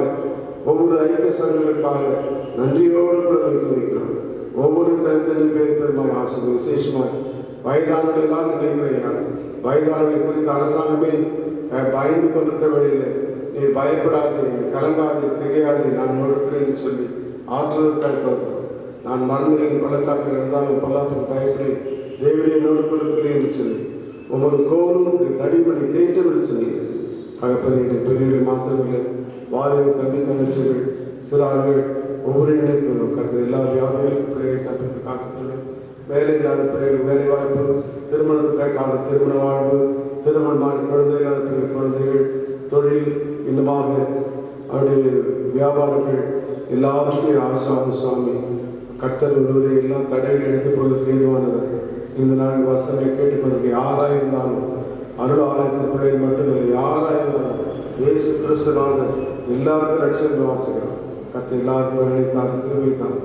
ஒவ்வொரு ஐக்கிய சங்கங்களுக்காக நன்றியோடு கூட துதிக்கிறோம். ஒவ்வொரு தனித்தனி பேர் பெருமாய் ஆசை விசேஷமாய் வயதானவர்கள் எல்லாம் நினைக்கிறையா. வயதானவர்களை குறித்த அரசாங்கமே பயந்து கொண்டிருக்க வழியில் நீ பயப்படாது, கலங்காது, திகையாது, நான் நோடுக்கிறேன்னு சொல்லி ஆற்றுவதற்காக தோற்றம். நான் மரணங்களின் பள்ளத்தாக்கில் இருந்தாலும் பொல்லாப்புக்கு பயப்படி தேவனை நோடு கொடுக்கிறேன் என்று சொல்லி உமது கோலும் உடைய தடிமணி தேட்டம் என்று சொன்னீர்கள். தகப்பனை பெரியவர்கள் மாத்திரமில்லை, வாலிப தம்பி தங்கச்சிகள் சிறார்கள் ஒவ்வொரு நிலைக்கும் கருத்து எல்லா வியாதிகளுக்கும் பிள்ளைகளை தப்பித்து காத்துக்கொள்ளும். வேலை இல்லாத பிள்ளைகள் வேலை வாய்ப்பு, திருமணத்துக்காக திருமண வாழ்வு, திருமணமான குழந்தைகள் குழந்தைகள், தொழில், இன்னமாக அவருடைய வியாபாரங்கள் எல்லாவற்றையும் ஆசிராம சுவாமி கர்த்தர் ஒருவரை எல்லாம் தடைகள் எடுத்துக் கொள்வதற்கு ஏதுவானவர். இந்த நாள் வசனங்களை கேட்டுக்கொண்டு யாராயிருந்தாலும் அருள் ஆலயத்தின் பிள்ளைகள் மட்டுமில்லை, யாராயிருந்தாலும் இயேசு கிறிஸ்துநாதர் எல்லாருக்கும் ரட்சகர் வாசிக்கிறார். கர்த்தர் எல்லாருக்கும் நினைத்தார், கிருபைத்தார்.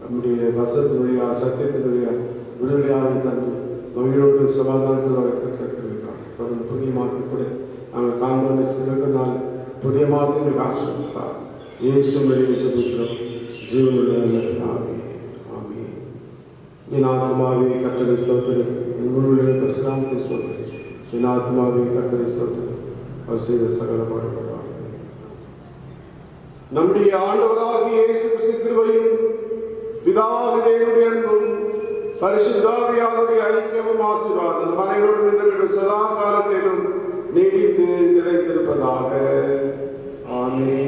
நம்முடைய வசனத்தின் வழியாக சத்தியத்தின் வழியாக விடுதலையாக தந்து மகிழோடு சமாதானத்தில் கர்த்தர் கிருபைத்தார். தொடர்ந்து புதிய மாற்றி கூட நாங்கள் காண்போம் நிச்சயத்தினால் புதிய மாற்றங்களுக்கு ஆசிரியத்தார். இயேசு வழியை சொல்லிக்கிறோம். ஜீவனுள்ள ஆவி ஆமே. என் ஆத்மாவே கர்த்தரை ஸ்தோத்திரி, என் முழு பரிசுராமத்தை ஸ்தோத்திரி. என் ஆத்மாவே கர்த்தரை ஸ்தோத்திரி, அவர் செய்த சகல பாடுபடுவார். நம்முடைய ஆண்டவராகிய இயேசு கிறிஸ்து கிருபையும் பிதாவாகிய தேவனுடைய அன்பும் பரிசுத்த ஆவியானவருடைய ஐக்கியமும் ஆசீர்வாதம் மனைவரோடு நின்று சதா காலங்களிலும் நீடித்து நிலைத்திருப்பதாக. ஆமென்.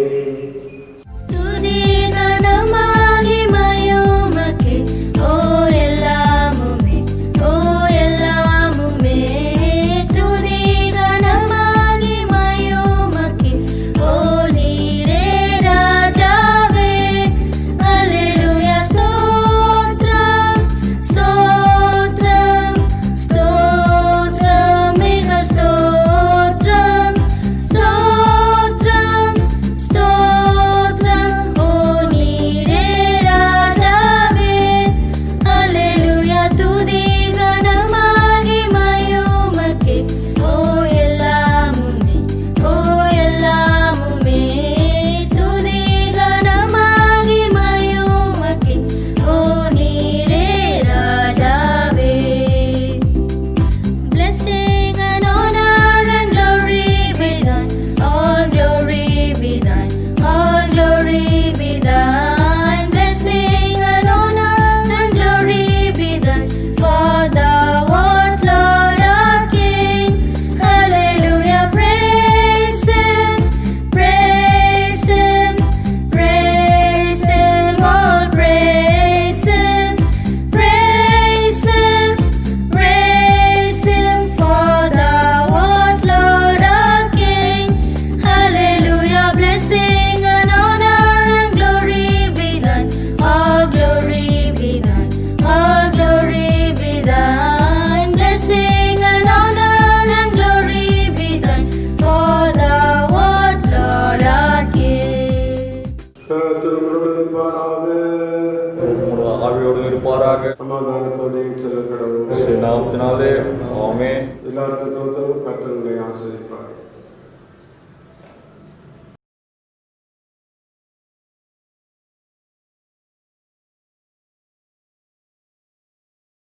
சமாதானத்தோடு செல்ல கடவுள். நாமத்தினாலே ஆமென். எல்லாருக்கும் தோத்திரம். கர்த்தர் உங்களை ஆசீர்வதிப்பார்.